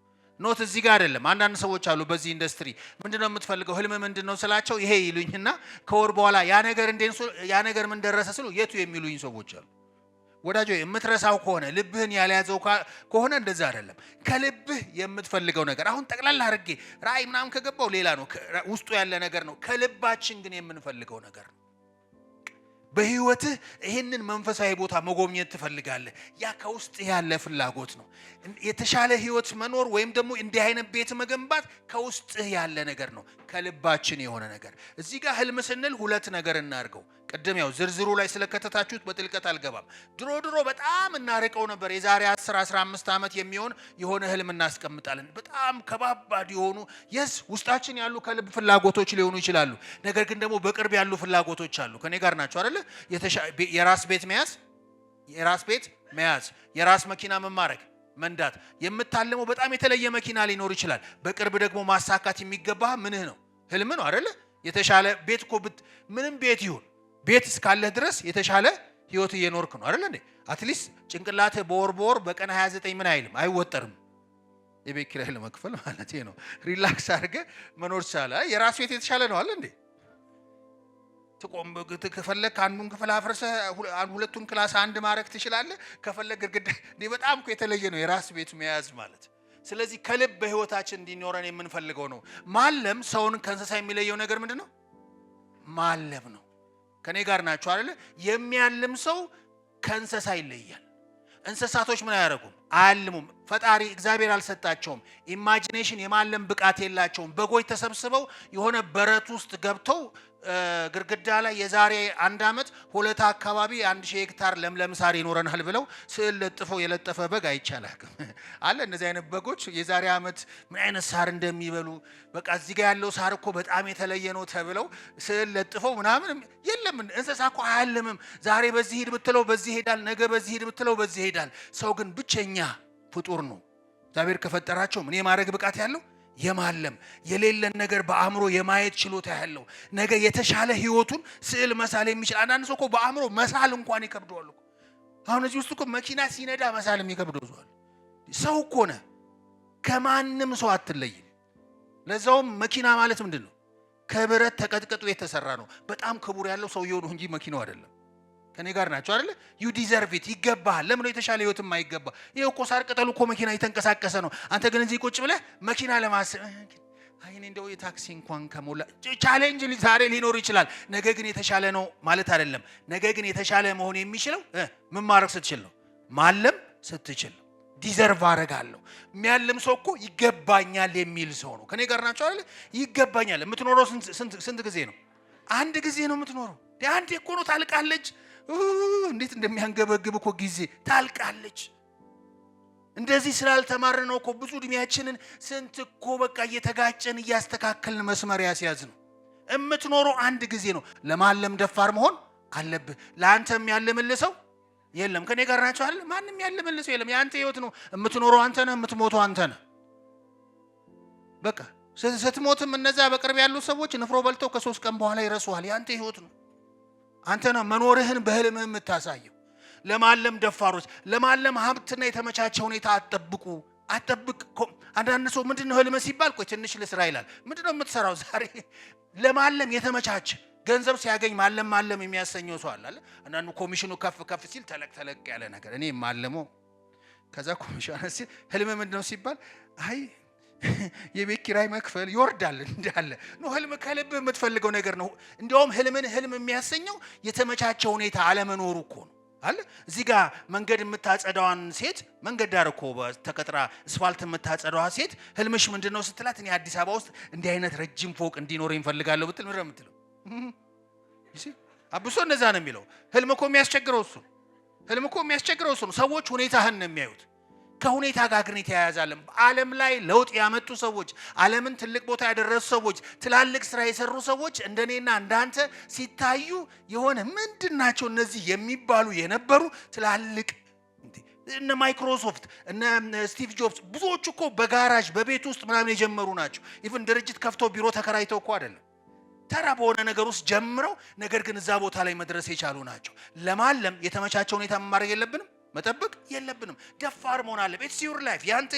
ኖት እዚህ ጋር አይደለም። አንዳንድ ሰዎች አሉ በዚህ ኢንዱስትሪ ምንድነው የምትፈልገው ህልም ምንድነው ስላቸው ይሄ ይሉኝና ከወር በኋላ ያ ነገር ምን ደረሰ ስሉ የቱ የሚሉኝ ሰዎች አሉ። ወዳጆ የምትረሳው ከሆነ ልብህን ያልያዘው ከሆነ እንደዛ አይደለም። ከልብህ የምትፈልገው ነገር አሁን ጠቅላላ አድርጌ ራእይ ምናምን ከገባው ሌላ ነው፣ ውስጡ ያለ ነገር ነው። ከልባችን ግን የምንፈልገው ነገር ነው። በህይወትህ ይሄንን መንፈሳዊ ቦታ መጎብኘት ትፈልጋለህ። ያ ከውስጥ ያለ ፍላጎት ነው። የተሻለ ህይወት መኖር ወይም ደግሞ እንዲህ አይነት ቤት መገንባት ከውስጥ ያለ ነገር ነው፣ ከልባችን የሆነ ነገር። እዚህ ጋር ህልም ስንል ሁለት ነገር እናርገው። ቅድም ያው ዝርዝሩ ላይ ስለከተታችሁት በጥልቀት አልገባም። ድሮ በጣም እናርቀው ነበር። የዛሬ 10-15 ዓመት የሚሆን የሆነ ህልም እናስቀምጣለን። በጣም ከባባድ የሆኑ ውስጣችን ያሉ ከልብ ፍላጎቶች ሊሆኑ ይችላሉ። ነገር ግን ደግሞ በቅርብ ያሉ ፍላጎቶች አሉ። ከኔ ጋር ናቸው አይደለ? የራስ ቤት መያዝ፣ የራስ መኪና መማረክ፣ መንዳት። የምታልመው በጣም የተለየ መኪና ሊኖር ይችላል። በቅርብ ደግሞ ማሳካት የሚገባ ምንህ ነው? ህልም ነው አይደለ? የተሻለ ቤት እኮ ምንም ቤት ይሁን ቤት እስካለህ ድረስ የተሻለ ህይወት እየኖርክ ነው አይደል እንዴ? አትሊስት ጭንቅላትህ በወር በቀን 29 ምን አይልም አይወጠርም። የቤት ኪራይ ለመክፈል ማለት ነው። ሪላክስ አድርገህ መኖር ይቻላል። የራስ ቤት የተሻለ ነው አይደል እንዴ? ከፈለክ አንዱን ክፍል አፍርሰህ ሁለቱን ክላስ አንድ ማድረግ ትችላለህ። ከፈለክ ግድግዳ በጣም እኮ የተለየ ነው የራስ ቤት መያዝ ማለት። ስለዚህ ከልብ በህይወታችን እንዲኖረን የምንፈልገው ነው። ማለም ሰውን ከእንስሳ የሚለየው ነገር ምንድነው? ማለም ነው። ከኔ ጋር ናቸው አይደለ? የሚያልም ሰው ከእንስሳ ይለያል። እንስሳቶች ምን አያደርጉም? አያልሙም። ፈጣሪ እግዚአብሔር አልሰጣቸውም። ኢማጂኔሽን የማለም ብቃት የላቸውም። በጎች ተሰብስበው የሆነ በረት ውስጥ ገብተው ግርግዳ ላይ የዛሬ 1 ዓመት ሆለታ አካባቢ 1000 ሄክታር ለምለም ሳር ይኖረናል ብለው ስዕል ለጥፈው የለጠፈ በግ አይቻላልም አለ። እነዚህ አይነት በጎች የዛሬ ዓመት ምን አይነት ሳር እንደሚበሉ በቃ እዚህ ጋር ያለው ሳር እኮ በጣም የተለየ ነው ተብለው ስዕል ለጥፈው ምናምን የለም። እንስሳ እኮ አያልምም። ዛሬ በዚህ ሂድ ብትለው በዚህ ይሄዳል፣ ነገ በዚህ ሂድ ብትለው በዚህ ይሄዳል። ሰው ግን ብቸኛ ፍጡር ነው። እግዚአብሔር ከፈጠራቸው ምን የማድረግ ብቃት ያለው የማለም የሌለን ነገር በአእምሮ የማየት ችሎታ ያለው ነገ የተሻለ ህይወቱን ስዕል መሳል የሚችል። አንዳንድ ሰው እኮ በአእምሮ መሳል እንኳን ይከብደዋል እኮ። አሁን እዚህ ውስጥ እኮ መኪና ሲነዳ መሳል የሚከብደው ሰው እኮ ነህ። ከማንም ሰው አትለይም። ለዛውም መኪና ማለት ምንድን ነው? ከብረት ተቀጥቅጦ የተሰራ ነው። በጣም ክቡር ያለው ሰውየው ነው እንጂ መኪናው አይደለም። ከኔ ጋር ናቸው አይደለ? ዩ ዲዘርቭ ኢት፣ ይገባሃል። ለምን ነው የተሻለ ህይወት የማይገባ? ይሄ እኮ ሳር ቅጠሉ እኮ መኪና እየተንቀሳቀሰ ነው። አንተ ግን እዚህ ቁጭ ብለህ መኪና ለማሰብ አይኔ እንደው የታክሲ እንኳን ከሞላ ቻሌንጅ ዛሬ ሊኖር ይችላል። ነገ ግን የተሻለ ነው ማለት አይደለም። ነገ ግን የተሻለ መሆን የሚችለው ምን ማድረግ ስትችል ነው? ማለም ስትችል። ዲዘርቭ አደርጋለሁ። የሚያልም ሰው እኮ ይገባኛል የሚል ሰው ነው። ከኔ ጋር ናቸው አይደለ? ይገባኛል። የምትኖረው ስንት ጊዜ ነው? አንድ ጊዜ ነው የምትኖረው። አንዴ እኮ ነው ታልቃለች። እንዴት እንደሚያንገበግብ እኮ ጊዜ ታልቃለች። እንደዚህ ስላልተማርን ነው እኮ ብዙ እድሜያችንን ስንት እኮ በቃ እየተጋጨን እያስተካከልን መስመር ያስያዝ ነው። የምትኖረው አንድ ጊዜ ነው። ለማለም ደፋር መሆን አለብህ። ለአንተ የሚያልምልሰው የለም። ከኔ ጋር ናቸው አይደል? ማንም የሚያልምልሰው የለም። የአንተ ህይወት ነው። የምትኖረው አንተ ነህ፣ የምትሞተው አንተ ነህ። በቃ ስትሞትም እነዛ በቅርብ ያሉ ሰዎች ንፍሮ በልተው ከ3 ቀን በኋላ ይረሱሃል። የአንተ ህይወት ነው። አንተ ነው መኖርህን በህልምህ የምታሳየው። ለማለም ደፋሮች፣ ለማለም ሀብትና የተመቻቸ ሁኔታ አትጠብቁ። አንዳንድ ሰው ምንድነው ህልም ሲባል ቆይ ትንሽ ልስራ ይላል። ምንድነው የምትሰራው ዛሬ? ለማለም የተመቻቸ ገንዘብ ሲያገኝ ማለም የሚያሰኘው ሰው አለ። አንዳንዱ ኮሚሽኑ ከፍ ሲል ተለቅ ያለ ነገር እኔ ማለመው ከዛ ኮሚሽኑ ሲል ህልም ምንድነው ሲባል አይ የቤት ኪራይ መክፈል ይወርዳል እንዳለ ነው። ህልም ከልብ የምትፈልገው ነገር ነው። እንዲያውም ህልም የሚያሰኘው የተመቻቸ ሁኔታ አለመኖሩ እኮ ነው አለ። እዚህ ጋር መንገድ የምታጸዳዋን ሴት መንገድ ዳር እኮ ተቀጥራ አስፋልት የምታጸዳዋ ሴት ህልምሽ ምንድነው ስትላት እኔ አዲስ አበባ ውስጥ እንዲህ አይነት ረጅም ፎቅ እንዲኖረኝ እፈልጋለሁ ብትል ምንድነው የምትለው? እሺ አብሶ እንደዛ ነው የሚለው። ህልም እኮ የሚያስቸግረው እሱ ነው። ሰዎች ሁኔታህን ነው የሚያዩት። ከሁኔታ ጋር ግን የተያያዛለም። ዓለም ላይ ለውጥ ያመጡ ሰዎች፣ ዓለምን ትልቅ ቦታ ያደረሱ ሰዎች፣ ትላልቅ ስራ የሰሩ ሰዎች እንደኔና እንዳንተ ሲታዩ የሆነ ምንድናቸው እነዚህ የሚባሉ የነበሩ ትላልቅ እነ ማይክሮሶፍት እነ ስቲቭ ጆብስ ብዙዎቹ እኮ በጋራጅ በቤት ውስጥ ምናምን የጀመሩ ናቸው። ኢቭን ድርጅት ከፍተው ቢሮ ተከራይተው እኮ አይደለም፣ ተራ በሆነ ነገር ውስጥ ጀምረው ነገር ግን እዛ ቦታ ላይ መድረስ የቻሉ ናቸው። ለማለም የተመቻቸው ሁኔታ ማድረግ የለብንም፣ መጠበቅ የለብንም። ደፋር መሆን አለበት። ኢትስ ዩር ላይፍ፣ ያንተ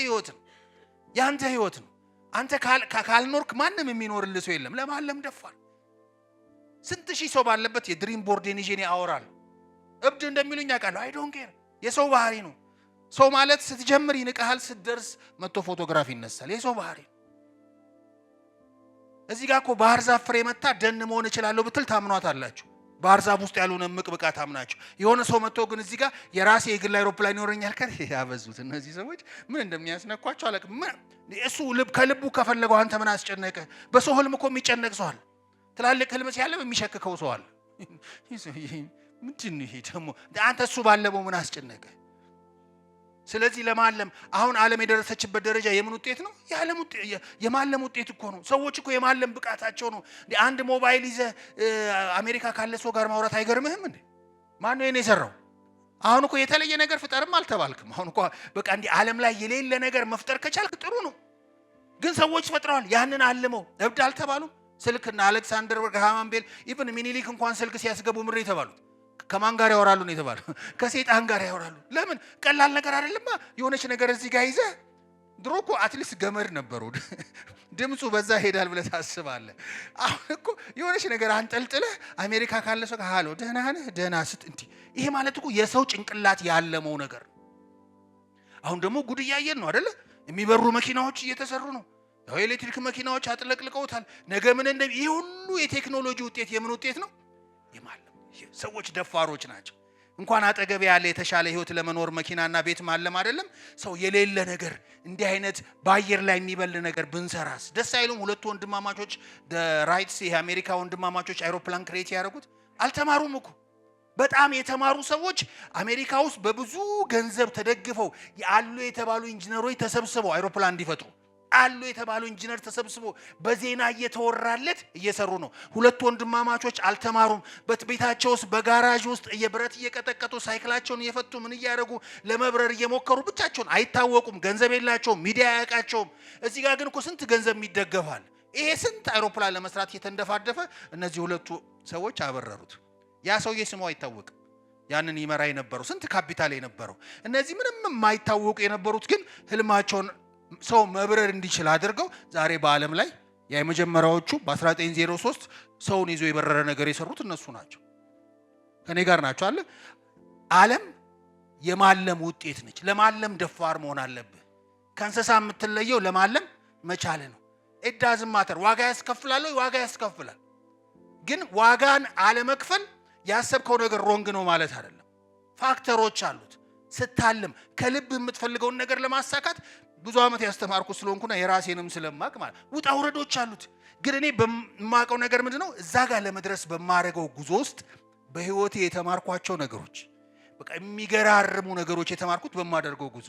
ህይወት ነው። አንተ ካልኖርክ ማንም የሚኖርልህ ሰው የለም። ለማለም ደፋር። ስንት ሺህ ሰው ባለበት የድሪም ቦርዴን ይዤ እኔ አወራለሁ። እብድ እንደሚሉኝ አውቃለሁ። አይ ዶንት ኬር። የሰው ባህሪ ነው። ሰው ማለት ስትጀምር ይንቀሃል፣ ስትደርስ መጥቶ ፎቶግራፍ ይነሳል። የሰው ባህሪ ነው። እዚህ ጋር እኮ ባህር ዛፍ ፍሬ መታ ደን መሆን እችላለሁ ብትል ታምኗት አላችሁ። ባህር ዛፍ ውስጥ ያሉን እምቅ ብቃት አምናችሁ። የሆነ ሰው መጥቶ ግን እዚህ ጋር የራሴ የግል አይሮፕላን ይኖረኛል ከ ያበዙት እነዚህ ሰዎች ምን እንደሚያስነኳቸው አላውቅም። እሱ ከልቡ ከፈለገው አንተ ምን አስጨነቀ? በሰው ህልም እኮ የሚጨነቅ ሰው አለ። ትላልቅ ህልም ሲያለም የሚሸክከው ሰው አለ። ምንድን ነው ይሄ ደግሞ? አንተ እሱ ባለበው ምን አስጨነቀ? ስለዚህ ለማለም አሁን ዓለም የደረሰችበት ደረጃ የምን ውጤት ነው? የማለም ውጤት እኮ ነው። ሰዎች እኮ የማለም ብቃታቸው ነው። አንድ ሞባይል ይዘህ አሜሪካ ካለ ሰው ጋር ማውራት አይገርምህም እንዴ? ማን ነው የሰራው? አሁን እኮ የተለየ ነገር ፍጠርም አልተባልክም። አሁን እኮ በቃ እንዲህ ዓለም ላይ የሌለ ነገር መፍጠር ከቻልክ ጥሩ ነው። ግን ሰዎች ፈጥረዋል። ያንን አልመው እብድ አልተባሉም። ስልክና አሌክሳንደር ግርሃም ቤል ኢቭን ሚኒሊክ እንኳን ስልክ ሲያስገቡ ምር የተባሉት ከማን ጋር ያወራሉ ነው የተባሉ? ከሰይጣን ጋር ያወራሉ። ለምን? ቀላል ነገር አይደለም። የሆነች ነገር እዚህ ጋር ይዘህ ድሮ እኮ አትሊስት ገመድ ነበሩ፣ ድምፁ በዛ ሄዳል ብለህ ታስባለህ። አሁን እኮ የሆነች ነገር አንጠልጥለህ አሜሪካ ካለ ሰው ሃሎ ደህና ነህ ደህና ስት እንዴ! ይሄ ማለት እኮ የሰው ጭንቅላት ያለመው ነገር። አሁን ደግሞ ጉድ እያየን ነው አይደለ? የሚበሩ መኪናዎች እየተሰሩ ነው። ያው ኤሌክትሪክ መኪናዎች አጥለቅልቀውታል። ነገ ምን ይሄ ሁሉ የቴክኖሎጂ ውጤት የምን ውጤት ነው? የማለም ሰዎች ደፋሮች ናቸው። እንኳን አጠገብ ያለ የተሻለ ህይወት ለመኖር መኪናና ቤት ማለም አይደለም ሰው የሌለ ነገር እንዲህ አይነት በአየር ላይ የሚበል ነገር ብንሰራስ ደስ አይሉም? ሁለቱ ወንድማማቾች ራይትስ የአሜሪካ ወንድማማቾች አይሮፕላን ክሬት ያደረጉት አልተማሩም እኮ። በጣም የተማሩ ሰዎች አሜሪካ ውስጥ በብዙ ገንዘብ ተደግፈው ያሉ የተባሉ ኢንጂነሮች ተሰብስበው አይሮፕላን እንዲፈጥሩ አሉ የተባሉ ኢንጂነር ተሰብስቦ በዜና እየተወራለት እየሰሩ ነው። ሁለት ወንድማማቾች አልተማሩም። በቤታቸው ውስጥ በጋራጅ ውስጥ የብረት እየቀጠቀጡ ሳይክላቸውን እየፈቱ ምን እያደረጉ ለመብረር እየሞከሩ ብቻቸውን አይታወቁም። ገንዘብ የላቸውም። ሚዲያ አያውቃቸውም። እዚህ ጋር ግን እኮ ስንት ገንዘብ ይደገፋል። ይሄ ስንት አይሮፕላን ለመስራት እየተንደፋደፈ እነዚህ ሁለቱ ሰዎች አበረሩት። ያ ሰውዬ ስሙ አይታወቅም። ያንን ይመራ የነበረው ስንት ካፒታል የነበረው እነዚህ ምንም የማይታወቁ የነበሩት ግን ህልማቸውን ሰው መብረር እንዲችል አድርገው ዛሬ በዓለም ላይ የመጀመሪያዎቹ በ1903 ሰውን ይዞ የበረረ ነገር የሰሩት እነሱ ናቸው። ከኔ ጋር ናቸው አለ። ዓለም የማለም ውጤት ነች። ለማለም ደፋር መሆን አለብህ። ከእንስሳ የምትለየው ለማለም መቻል ነው። ኢዳዝም ማተር ዋጋ ያስከፍላል፣ ዋጋ ያስከፍላል። ግን ዋጋን አለመክፈል ያሰብከው ነገር ሮንግ ነው ማለት አይደለም። ፋክተሮች አሉት። ስታልም ከልብ የምትፈልገውን ነገር ለማሳካት ብዙ ዓመት ያስተማርኩ ስለሆንኩና የራሴንም ስለማቅ ማለት ውጣ ውረዶች አሉት። ግን እኔ በማቀው ነገር ምንድነው እዛ ጋር ለመድረስ በማረገው ጉዞ ውስጥ በህይወቴ የተማርኳቸው ነገሮች በቃ የሚገራርሙ ነገሮች የተማርኩት በማደርገው ጉዞ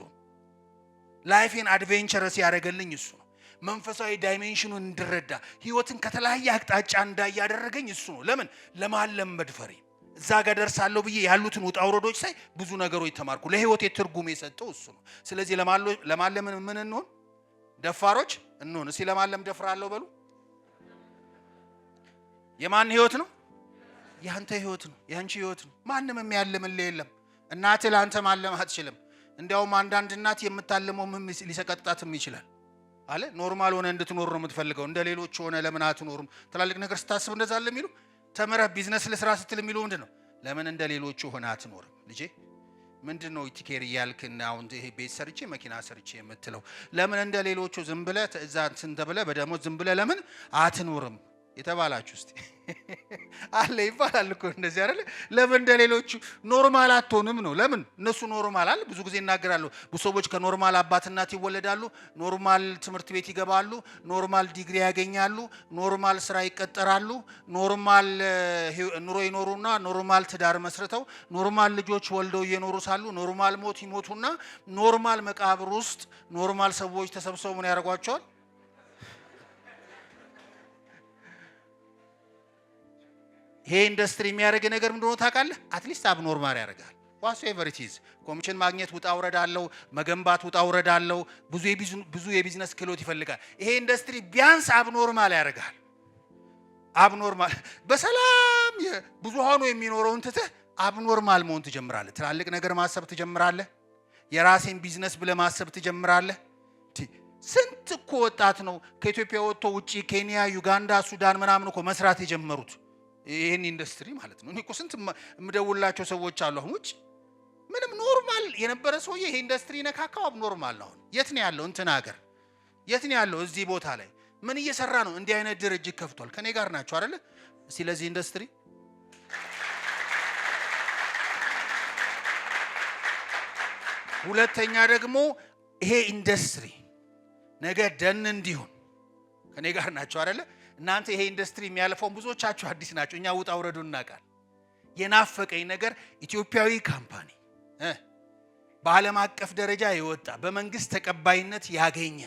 ላይፌን አድቬንቸረስ ያደረገልኝ እሱ ነው። መንፈሳዊ ዳይሜንሽኑን እንድረዳ ህይወትን ከተለያየ አቅጣጫ እንዳያደረገኝ እሱ ነው። ለምን? ለማለም መድፈሬ እዛ ጋር ደርሳለሁ ብዬ ያሉትን ውጣ ውረዶች ሳይ ብዙ ነገሮች ተማርኩ። ለህይወቴ ትርጉም የሰጠው እሱ ነው። ስለዚህ ለማለም ምን እንሆን? ደፋሮች እንሆን። እስቲ ለማለም ደፍራለሁ በሉ። የማን ህይወት ነው? ያንተ ህይወት ነው፣ ያንቺ ህይወት ነው። ማንም የሚያልምልህ የለም። እናትህ ለአንተ ማለም አትችልም። እንዲያውም አንዳንድ እናት የምታልመው ምን ሊሰቀጥጣትም ይችላል አለ። ኖርማል ሆነ እንድትኖር ነው የምትፈልገው። እንደ ሌሎች ሆነ ለምን አትኖርም? ትላልቅ ነገር ስታስብ እንደዛ አለ የሚሉ ተመረህ ቢዝነስ ለስራ ስትል የሚሉ ምንድነው? ለምን እንደ ሌሎቹ ሆነ አትኖርም? ልጄ ምንድነው ኢቲኬር እያልክና አሁን ይሄ ቤት ሰርቼ መኪና ሰርቼ የምትለው ለምን እንደ ሌሎቹ ዝም ብለህ እዛ እንትን ተብለህ በደሞዝ ዝም ብለህ ለምን አትኖርም? የተባላችሁ እስቲ አለ ይባላል እኮ እንደዚህ አይደል? ለምን እንደሌሎቹ ኖርማል አትሆንም ነው? ለምን እነሱ ኖርማል አለ ብዙ ጊዜ እናገራለሁ። ብዙ ሰዎች ከኖርማል አባት እናት ይወለዳሉ፣ ኖርማል ትምህርት ቤት ይገባሉ፣ ኖርማል ዲግሪ ያገኛሉ፣ ኖርማል ስራ ይቀጠራሉ፣ ኖርማል ኑሮ ይኖሩና ኖርማል ትዳር መስርተው ኖርማል ልጆች ወልደው እየኖሩ ሳሉ ኖርማል ሞት ይሞቱና ኖርማል መቃብር ውስጥ ኖርማል ሰዎች ተሰብስበው ምን ያደርጓቸዋል? ይሄ ኢንዱስትሪ የሚያደርግ ነገር ምንድነው ታውቃለህ? አትሊስት አብኖርማል ያደርጋል። ዋትኤቨር ኢት ኢዝ ኮሚሽን ማግኘት ውጣ ውረድ አለው፣ መገንባት ውጣ ውረድ አለው፣ ብዙ የቢዝነስ ክህሎት ይፈልጋል። ይሄ ኢንዱስትሪ ቢያንስ አብኖርማል ያደርጋል። አብኖርማል በሰላም ብዙሃኑ የሚኖረውን ትተህ አብኖርማል መሆን ትጀምራለህ። ትላልቅ ነገር ማሰብ ትጀምራለህ። የራሴን ቢዝነስ ብለህ ማሰብ ትጀምራለህ። ስንት እኮ ወጣት ነው ከኢትዮጵያ ወጥቶ ውጪ ኬንያ፣ ዩጋንዳ፣ ሱዳን ምናምን እኮ መስራት የጀመሩት ይሄን ኢንዱስትሪ ማለት ነው። እኔ እኮ ስንት የምደውላቸው ሰዎች አሉ። አሁን ውጭ ምንም ኖርማል የነበረ ሰውዬ ይሄ ኢንዱስትሪ ነካካው አብኖርማል ነው። የት ነው ያለው? እንትን ሀገር የት ነው ያለው? እዚህ ቦታ ላይ ምን እየሰራ ነው? እንዲህ አይነት ድርጅት ከፍቷል። ከኔ ጋር ናቸው አይደለ? እስቲ ለዚህ ኢንዱስትሪ ሁለተኛ ደግሞ ይሄ ኢንዱስትሪ ነገ ደን እንዲሆን ከኔ ጋር ናቸው አይደለ? እናንተ ይሄ ኢንዱስትሪ የሚያልፈውን ብዙዎቻችሁ አዲስ ናቸው። እኛ ውጣ ውረዱ እናውቃለን። የናፈቀኝ ነገር ኢትዮጵያዊ ካምፓኒ በዓለም አቀፍ ደረጃ የወጣ በመንግስት ተቀባይነት ያገኘ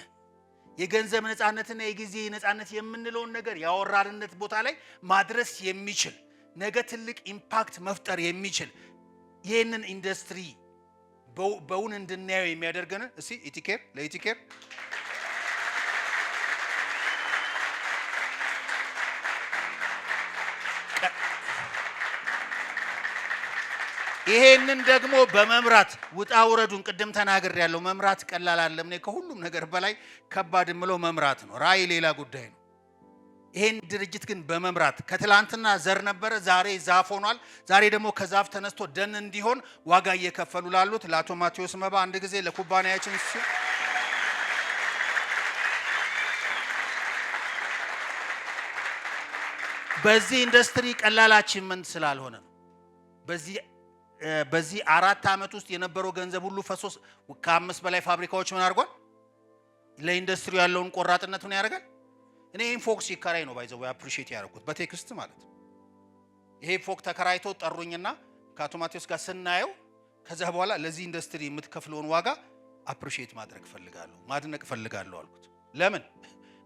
የገንዘብ ነፃነትና የጊዜ ነፃነት የምንለውን ነገር ያወራንነት ቦታ ላይ ማድረስ የሚችል ነገ ትልቅ ኢምፓክት መፍጠር የሚችል ይህንን ኢንዱስትሪ በውን እንድናየው የሚያደርገን እስቲ ኢቲኬር ለኢቲኬር ይሄንን ደግሞ በመምራት ውጣ ውረዱን ቅድም ተናገር ያለው መምራት ቀላል አይደለም። እኔ ከሁሉም ነገር በላይ ከባድ የምለው መምራት ነው። ራዕይ ሌላ ጉዳይ ነው። ይሄን ድርጅት ግን በመምራት ከትላንትና ዘር ነበረ፣ ዛሬ ዛፍ ሆኗል። ዛሬ ደግሞ ከዛፍ ተነስቶ ደን እንዲሆን ዋጋ እየከፈሉ ላሉት ለአቶ ማቴዎስ መባ አንድ ጊዜ ለኩባንያችን በዚህ ኢንዱስትሪ ቀላል አቺቭመንት ስላልሆነ ነው። በዚህ 4 ዓመት ውስጥ የነበረው ገንዘብ ሁሉ ፈሶስ ከ5 በላይ ፋብሪካዎች ምን አድርጓል? ለኢንዱስትሪው ያለውን ቆራጥነት ምን ያደርጋል? እኔ ይሄን ፎቅ ሲከራይ ነው ባይዘው አፕሪሺየት ያደረኩት በቴክስት ማለት ነው። ይሄ ፎቅ ተከራይቶ ጠሩኝና ከአቶ ማቴዎስ ጋር ስናየው ከዛ በኋላ ለዚህ ኢንዱስትሪ የምትከፍለውን ዋጋ አፕሪሺየት ማድረግ ፈልጋለሁ፣ ማድነቅ ፈልጋለሁ አልኩት። ለምን?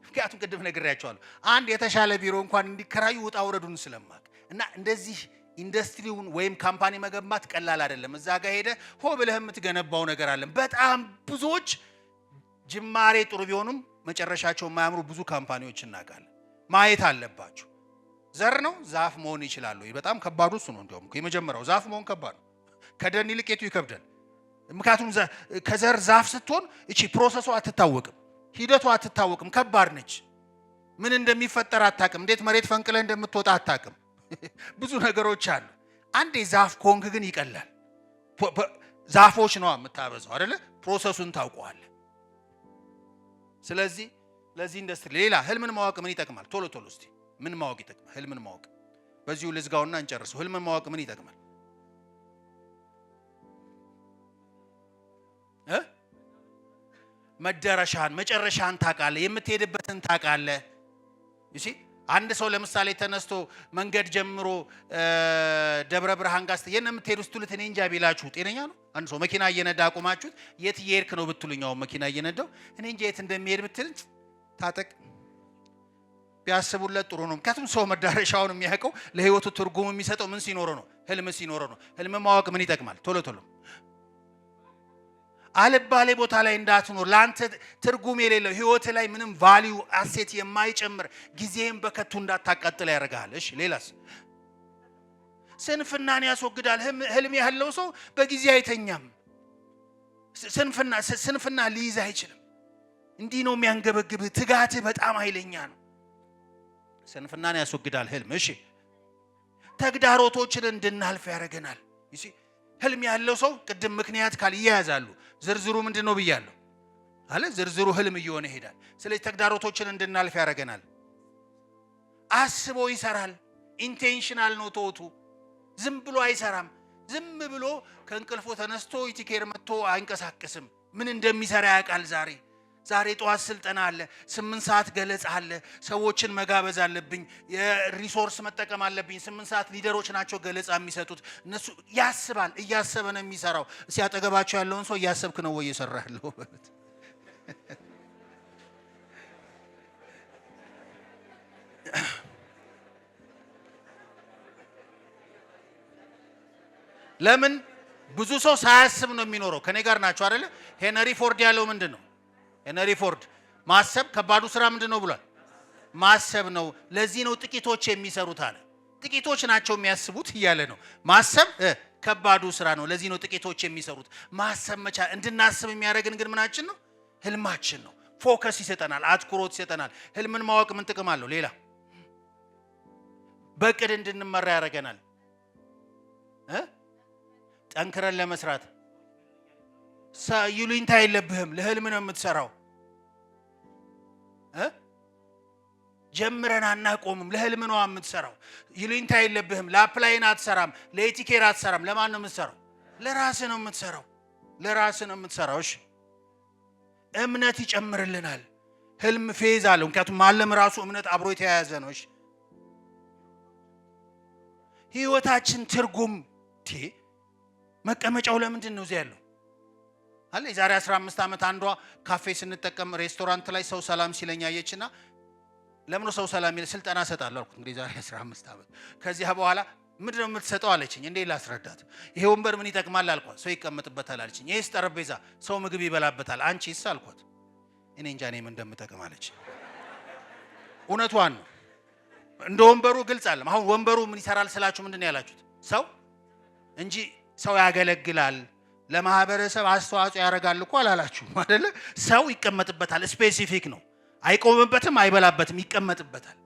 ምክንያቱም ቅድም ነግሬያቸዋለሁ። አንድ የተሻለ ቢሮ እንኳን እንዲከራዩ ውጣ ውረዱን ስለማቅ እና እንደዚህ ኢንዱስትሪውን ወይም ካምፓኒ መገንባት ቀላል አይደለም። እዛ ጋር ሄደ ሆ ብለህ የምትገነባው ነገር አለ። በጣም ብዙዎች ጅማሬ ጥሩ ቢሆኑም መጨረሻቸው የማያምሩ ብዙ ካምፓኒዎች እናውቃለን። ማየት አለባችሁ። ዘር ነው ዛፍ መሆን ይችላል ወይ? በጣም ከባዱ እሱ ነው። እንደውም የመጀመሪያው ዛፍ መሆን ከባድ ነው። ከደን ይልቅ የቱ ይከብዳል? ምክንያቱም ከዘር ዛፍ ስትሆን እቺ ፕሮሰሱ አትታወቅም፣ ሂደቱ አትታወቅም፣ ከባድ ነች። ምን እንደሚፈጠር አታውቅም። እንዴት መሬት ፈንቅለህ እንደምትወጣ አታውቅም። ብዙ ነገሮች አሉ። አንዴ ዛፍ ኮንክ ግን ይቀላል። ዛፎች ነው የምታበዛው አይደለ? ፕሮሰሱን ታውቀዋለህ። ስለዚህ ለዚህ ኢንዱስትሪ ሌላ ህልምን ማወቅ ምን ይጠቅማል? ቶሎ ቶሎ እስቲ ምን ማወቅ ይጠቅማል? ህልምን ማወቅ በዚሁ ልዝጋውና እንጨርሰው። ህልምን ማወቅ ምን ይጠቅማል? መዳረሻን መጨረሻን ታውቃለህ፣ የምትሄድበትን ታውቃለህ። እሺ አንድ ሰው ለምሳሌ ተነስቶ መንገድ ጀምሮ ደብረ ብርሃን ጋር የት ነው የምትሄዱ ስትሉት እኔ እንጃ ቢላችሁ ጤነኛ ነው? አንድ ሰው መኪና እየነዳ አቁማችሁት የት እየሄድክ ነው ብትሉኛው መኪና እየነዳው እኔ እንጃ የት እንደሚሄድ ብትል ታጠቅ ቢያስቡለት ጥሩ ነው። ምክንያቱም ሰው መዳረሻውን የሚያውቀው ለህይወቱ ትርጉም የሚሰጠው ምን ሲኖረው ነው? ህልም ሲኖረው ነው። ህልም ማወቅ ምን ይጠቅማል? ቶሎ ቶሎ አልባሌ ቦታ ላይ እንዳትኖር፣ ለአንተ ትርጉም የሌለው ህይወት ላይ ምንም ቫልዩ አሴት የማይጨምር ጊዜህን በከቱ እንዳታቃጥል ያደርጋል። እሺ ሌላስ? ስንፍናን ያስወግዳል። ህልም ያለው ሰው በጊዜ አይተኛም። ስንፍና ሊይዝ አይችልም። እንዲህ ነው የሚያንገበግብህ። ትጋትህ በጣም ኃይለኛ ነው። ስንፍናን ያስወግዳል ህልም። እሺ ተግዳሮቶችን እንድናልፍ ያደርገናል። እሺ ህልም ያለው ሰው ቅድም ምክንያት ካል ይያዛሉ። ዝርዝሩ ምንድነው ብያለሁ አለ። ዝርዝሩ ህልም እየሆነ ይሄዳል። ስለዚህ ተግዳሮቶችን እንድናልፍ ያደርገናል። አስቦ ይሰራል። ኢንቴንሽናል ነው ቶቱ። ዝም ብሎ አይሰራም። ዝም ብሎ ከእንቅልፎ ተነስቶ ኢቲኬር መጥቶ አይንቀሳቀስም። ምን እንደሚሰራ ያውቃል። ዛሬ ጠዋት ስልጠና አለ፣ 8 ሰዓት ገለጻ አለ፣ ሰዎችን መጋበዝ አለብኝ፣ የሪሶርስ መጠቀም አለብኝ። 8 ሰዓት ሊደሮች ናቸው ገለጻ የሚሰጡት። እነሱ ያስባል። እያሰበ ነው የሚሰራው። ሲያጠገባቸው ያለውን ሰው እያሰብክ ነው ወይ እየሰራ ያለው ማለት ለምን ብዙ ሰው ሳያስብ ነው የሚኖረው። ከኔ ጋር ናቸው አይደለ? ሄነሪ ፎርድ ያለው ምንድን ነው? ሄነሪ ፎርድ ማሰብ ከባዱ ስራ ምንድን ነው ብሏል? ማሰብ ነው። ለዚህ ነው ጥቂቶች የሚሰሩት አለ። ጥቂቶች ናቸው የሚያስቡት እያለ ነው። ማሰብ ከባዱ ስራ ነው። ለዚህ ነው ጥቂቶች የሚሰሩት። ማሰብ መቻል እንድናስብ የሚያደርግን ግን ምናችን ነው? ህልማችን ነው። ፎከስ ይሰጠናል፣ አትኩሮት ይሰጠናል። ህልምን ማወቅ ምን ጥቅም አለው? ሌላ በቅድ እንድንመራ ያደርገናል። ጠንክረን ለመስራት ይሉኝታ የለብህም። ለህልም ነው የምትሰራው። ጀምረን አናቆምም። ለህልም ነው የምትሰራው። ይሉኝታ የለብህም። ለአፕላይን አትሰራም፣ ለኢቲኬር አትሰራም። ለማን ነው የምትሰራው? ለራስህ ነው የምትሰራው። ለራስህ ነው የምትሰራው። እሺ፣ እምነት ይጨምርልናል። ህልም ፌዝ አለው። ምክንያቱም ማለም ራሱ እምነት አብሮ የተያያዘ ነው። እሺ፣ ህይወታችን ትርጉም መቀመጫው ለምንድን ነው እዚህ ያለው አለ። የዛሬ 15 ዓመት አንዷ ካፌ ስንጠቀም ሬስቶራንት ላይ ሰው ሰላም ሲለኝ አየችና ለምን ነው ሰው ሰላም ይል? ስልጠና እሰጣለሁ አልኩት። እንግዲህ ዛሬ 15 ዓመት ከዚያ በኋላ ምንድነው የምትሰጠው አለችኝ። እንዴ ላስረዳት። ይሄ ወንበር ምን ይጠቅማል አልኳት። ሰው ይቀመጥበታል አለችኝ። ይሄስ ጠረጴዛ ሰው ምግብ ይበላበታል። አንቺስ አልኳት። እኔ እንጃ እኔ ምን እንደምጠቅም አለች። እውነቷን ነው። እንደ ወንበሩ ግልጽ አለ። አሁን ወንበሩ ምን ይሰራል ስላችሁ ምንድነው ያላችሁት? ሰው እንጂ ሰው ያገለግላል፣ ለማህበረሰብ አስተዋጽኦ ያደርጋል እኮ አላላችሁም አይደለ? ሰው ይቀመጥበታል። ስፔሲፊክ ነው። አይቆምበትም፣ አይበላበትም፣ ይቀመጥበታል።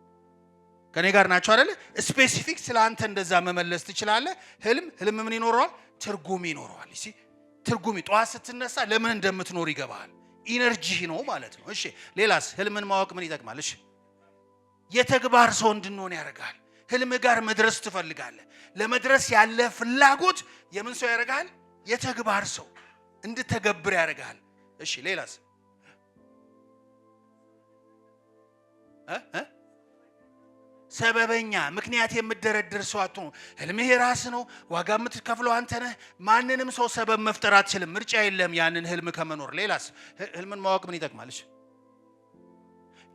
ከኔ ጋር ናቸው አይደለ? ስፔሲፊክ ስለአንተ እንደዛ መመለስ ትችላለህ። ህልም ምን ይኖረዋል? ትርጉም ይኖረዋል። እሺ፣ ትርጉም ጠዋት ስትነሳ ለምን እንደምትኖር ይገባሃል። ኢነርጂ ነው ማለት ነው። እሺ፣ ሌላስ? ህልምን ማወቅ ምን ይጠቅማል? እሺ፣ የተግባር ሰው እንድንሆን ያደርጋል። ህልም ጋር መድረስ ትፈልጋለህ። ለመድረስ ያለ ፍላጎት የምን ሰው ያደርጋል? የተግባር ሰው እንድተገብር ያደርጋል። እሺ፣ ሌላስ? ሰበበኛ ምክንያት የምትደረድር ሰው አትሆን። ህልምህ የራስህ ነው። ዋጋ የምትከፍለው አንተ ነህ። ማንንም ሰው ሰበብ መፍጠር አትችልም። ምርጫ የለም ያንን ህልም ከመኖር። ሌላስ? ህልምን ማወቅ ምን ይጠቅማል? እሺ፣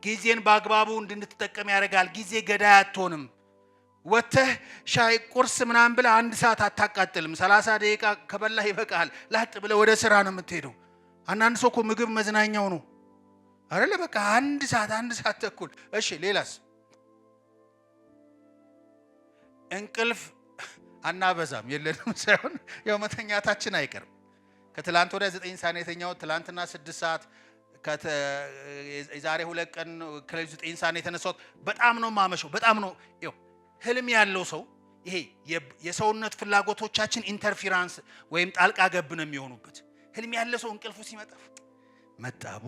ጊዜን በአግባቡ እንድንጠቀም ያደርጋል። ጊዜ ገዳይ አትሆንም። ወተህ ሻይ ቁርስ ምናምን ብለህ 1 ሰዓት አታቃጥልም። 30 ደቂቃ ከበላህ ይበቃል። ላጥ ብለህ ወደ ስራ ነው የምትሄደው። አንዳንድ ሰው እኮ ምግብ መዝናኛው ነው አይደለ? በቃ 1 ሰዓት ተኩል። እሺ፣ ሌላስ? እንቅልፍ አናበዛም የለንም ሳይሆን ያው መተኛታችን አይቀርም። ከትላንት ወዲያ 9 ሰዓት የተኛው፣ ትላንትና 6 ሰዓት፣ የዛሬ 2 ቀን ከሌሊቱ 9 ሰዓት የተነሳሁት። በጣም ነው ማመሸው። በጣም ነው ይኸው ህልም ያለው ሰው ይሄ የሰውነት ፍላጎቶቻችን ኢንተርፌራንስ ወይም ጣልቃ ገብ ነው የሚሆኑበት። ህልም ያለ ሰው እንቅልፉ ሲመጣ መጣቡ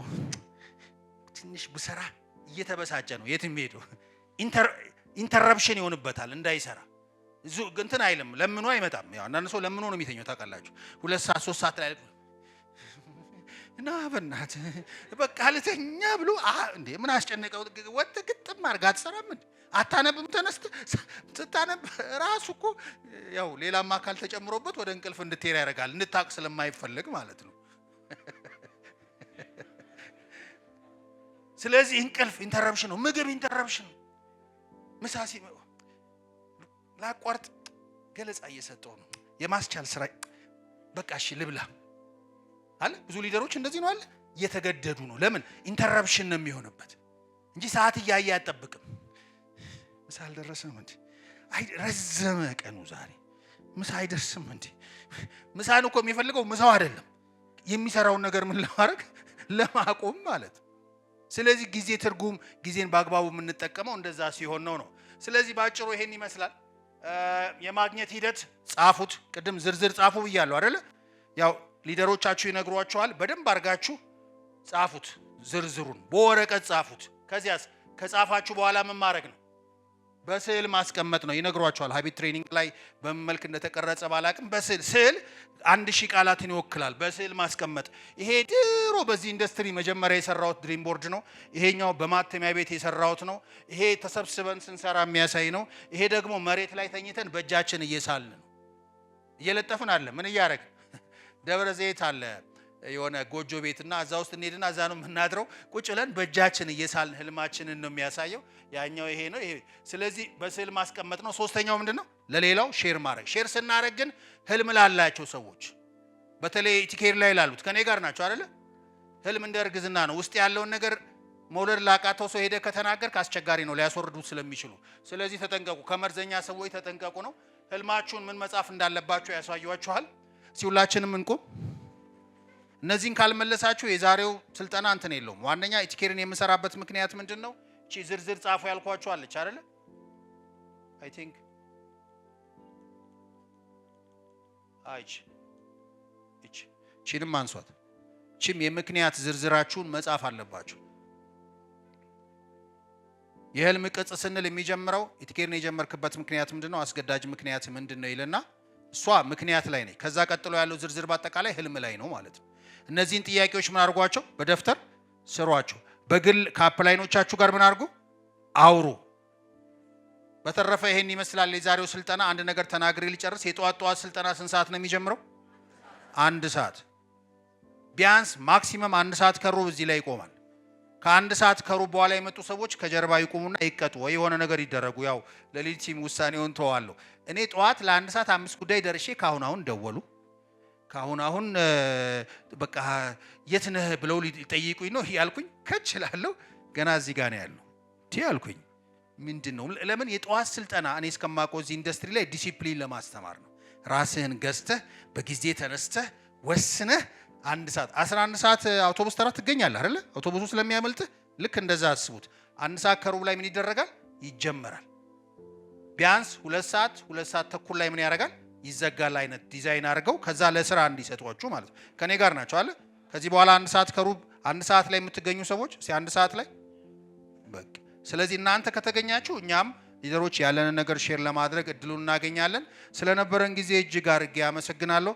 ትንሽ ብሰራ እየተበሳጨ ነው የትም ሄዶ ኢንተረፕሽን ይሆንበታል እንዳይሰራ። እንትን አይልም፣ ለምኖ አይመጣም። ያው አንዳንድ ሰው ለምኖ ነው የሚተኛው ታውቃላችሁ። 2 ሰዓት 3 ሰዓት ላይ እና በእናት በቃ ልተኛ ብሎ እንዴ ምን አስጨነቀው? ወጥ ግጥም አድርጋ አትሰራም እንዴ? አታነብም? ተነስተ ስታነብ ራሱ እኮ ያው ሌላም አካል ተጨምሮበት ወደ እንቅልፍ እንድትሄድ ያደርጋል። እንድታቅ ስለማይፈልግ ማለት ነው። ስለዚህ እንቅልፍ ኢንተረፕሽን ነው። ምግብ ኢንተረፕሽን ነው። ምሳሲ ላቋርጥ ገለጻ እየሰጠው ነው። የማስቻል ስራ በቃ እሺ ልብላ አለ። ብዙ ሊደሮች እንደዚህ ነው አለ። እየተገደዱ ነው። ለምን? ኢንተረፕሽን ነው የሚሆንበት እንጂ ሰዓት እያየ አያጠብቅም። ምሳ አልደረሰም እንዴ? አይ ረዘመ ቀኑ ዛሬ ምሳ አይደርስም እንዴ? ምሳን እኮ የሚፈልገው ምሳው አይደለም፣ የሚሰራውን ነገር ምን ለማድረግ ለማቆም ማለት። ስለዚህ ጊዜ ትርጉም፣ ጊዜን በአግባቡ የምንጠቀመው እንደዛ ሲሆን ነው። ስለዚህ ባጭሩ ይሄን ይመስላል የማግኘት ሂደት። ጻፉት። ቅድም ዝርዝር ጻፉ ብያለሁ አይደለ? ያው ሊደሮቻችሁ ይነግሯችኋል። በደንብ አድርጋችሁ ጻፉት። ዝርዝሩን በወረቀት ጻፉት። ከዚያስ ከጻፋችሁ በኋላ ምን ማድረግ ነው? በስዕል ማስቀመጥ ነው። ይነግሯቸዋል። ሀቢት ትሬኒንግ ላይ በመልክ እንደተቀረጸ ባላቅም ስዕል 1000 ቃላትን ይወክላል። በስዕል ማስቀመጥ። ይሄ ድሮ በዚህ ኢንዱስትሪ መጀመሪያ የሰራሁት ድሪም ቦርድ ነው። ይሄኛው በማተሚያ ቤት የሰራሁት ነው። ይሄ ተሰብስበን ስንሰራ የሚያሳይ ነው። ይሄ ደግሞ መሬት ላይ ተኝተን በእጃችን እየሳልን ነው፣ እየለጠፍን አለ። ምን እያደረግን ደብረ ዘይት አለ የሆነ ጎጆ ቤትና እዛ ውስጥ እንሄድና እዛ ነው የምናድረው። ቁጭ ብለን በእጃችን እየሳልን ህልማችንን ነው የሚያሳየው። ያኛው ይሄ ነው። ይሄ ስለዚህ በስዕል ማስቀመጥ ነው። ሶስተኛው ምንድነው? ለሌላው ሼር ማድረግ። ሼር ስናደርግ ግን ህልም ላላቸው ሰዎች በተለይ ኢቲኬር ላይ ላሉት ከኔ ጋር ናቸው አይደለ? ህልም እንደ እርግዝና ነው። ውስጥ ያለውን ነገር መውለድ ላቃተው ሰው ሄደ ከተናገርክ አስቸጋሪ ነው፣ ሊያስወርዱት ስለሚችሉ። ስለዚህ ተጠንቀቁ፣ ከመርዘኛ ሰዎች ተጠንቀቁ ነው። ህልማችሁን ምን መጻፍ እንዳለባችሁ ያሳዩዋችኋል። ሁላችንም እንቁም። እነዚህን ካልመለሳችሁ የዛሬው ስልጠና እንትን የለውም። ዋነኛ ኢቲኬርን የምሰራበት ምክንያት ምንድነው? እቺ ዝርዝር ጻፉ ያልኳችሁ አለች አይደለ? አይ ቲንክ እቺንም አንሷት። እቺም የምክንያት ዝርዝራችሁን መጻፍ አለባችሁ። የህልም ቅጽ ስንል የሚጀምረው ኢቲኬርን የጀመርክበት ምክንያት ምንድነው? አስገዳጅ ምክንያት ምንድነው ይልና እሷ ምክንያት ላይ ነኝ። ከዛ ቀጥሎ ያለው ዝርዝር በአጠቃላይ ህልም ላይ ነው ማለት ነው። እነዚህን ጥያቄዎች ምን አድርጓቸው? በደፍተር ስሯቸው። በግል ከአፕላይኖቻችሁ ጋር ምን አድርጉ? አውሩ። በተረፈ ይሄን ይመስላል የዛሬው ስልጠና። አንድ ነገር ተናግሬ ሊጨርስ። የጠዋት ስልጠና ስንት ሰዓት ነው የሚጀምረው? 1 ሰዓት ቢያንስ ማክሲመም 1 ሰዓት ከሩብ እዚህ ላይ ይቆማል። ከ1 ሰዓት ከሩብ በኋላ የመጡ ሰዎች ከጀርባ ይቆሙና ይቀጡ ወይ የሆነ ነገር ይደረጉ። ያው ለሊቲም ውሳኔውን ተዋለሁ። እኔ ጠዋት ለ1 ሰዓት 5 ጉዳይ ደርሼ ካሁን ደወሉ ካሁን በቃ የት ነህ ብለው ሊጠይቁኝ ነው ያልኩኝ። ከችላለሁ ገና እዚህ ጋር ነው ያለው ያልኩኝ። ምንድነው? ለምን የጠዋት ስልጠና እኔ እስከማውቀው እዚህ ኢንዱስትሪ ላይ ዲሲፕሊን ለማስተማር ነው። ራስህን ገዝተህ በጊዜ ተነስተህ ወስነህ 1 ሰዓት 11 ሰዓት አውቶቡስ ተራ ትገኛለህ አይደለ? አውቶቡሱ ስለሚያመልጥህ ልክ እንደዛ አስቡት። 1 ሰዓት ከሩብ ላይ ምን ይደረጋል? ይጀመራል። ቢያንስ 2 ሰዓት ተኩል ላይ ምን ያደርጋል? ይዘጋል። አይነት ዲዛይን አድርገው ከዛ ለስራ እንዲሰጧችሁ ማለት ነው። ከኔ ጋር ናቸው አለ። ከዚህ በኋላ 1 ሰዓት ከሩብ 1 ሰዓት ላይ የምትገኙ ሰዎች 1 ሰዓት ላይ በቃ። ስለዚህ እናንተ ከተገኛችሁ እኛም ሊደሮች ያለንን ነገር ሼር ለማድረግ እድሉን እናገኛለን። ስለነበረን ጊዜ እጅግ አድርጌ አመሰግናለሁ።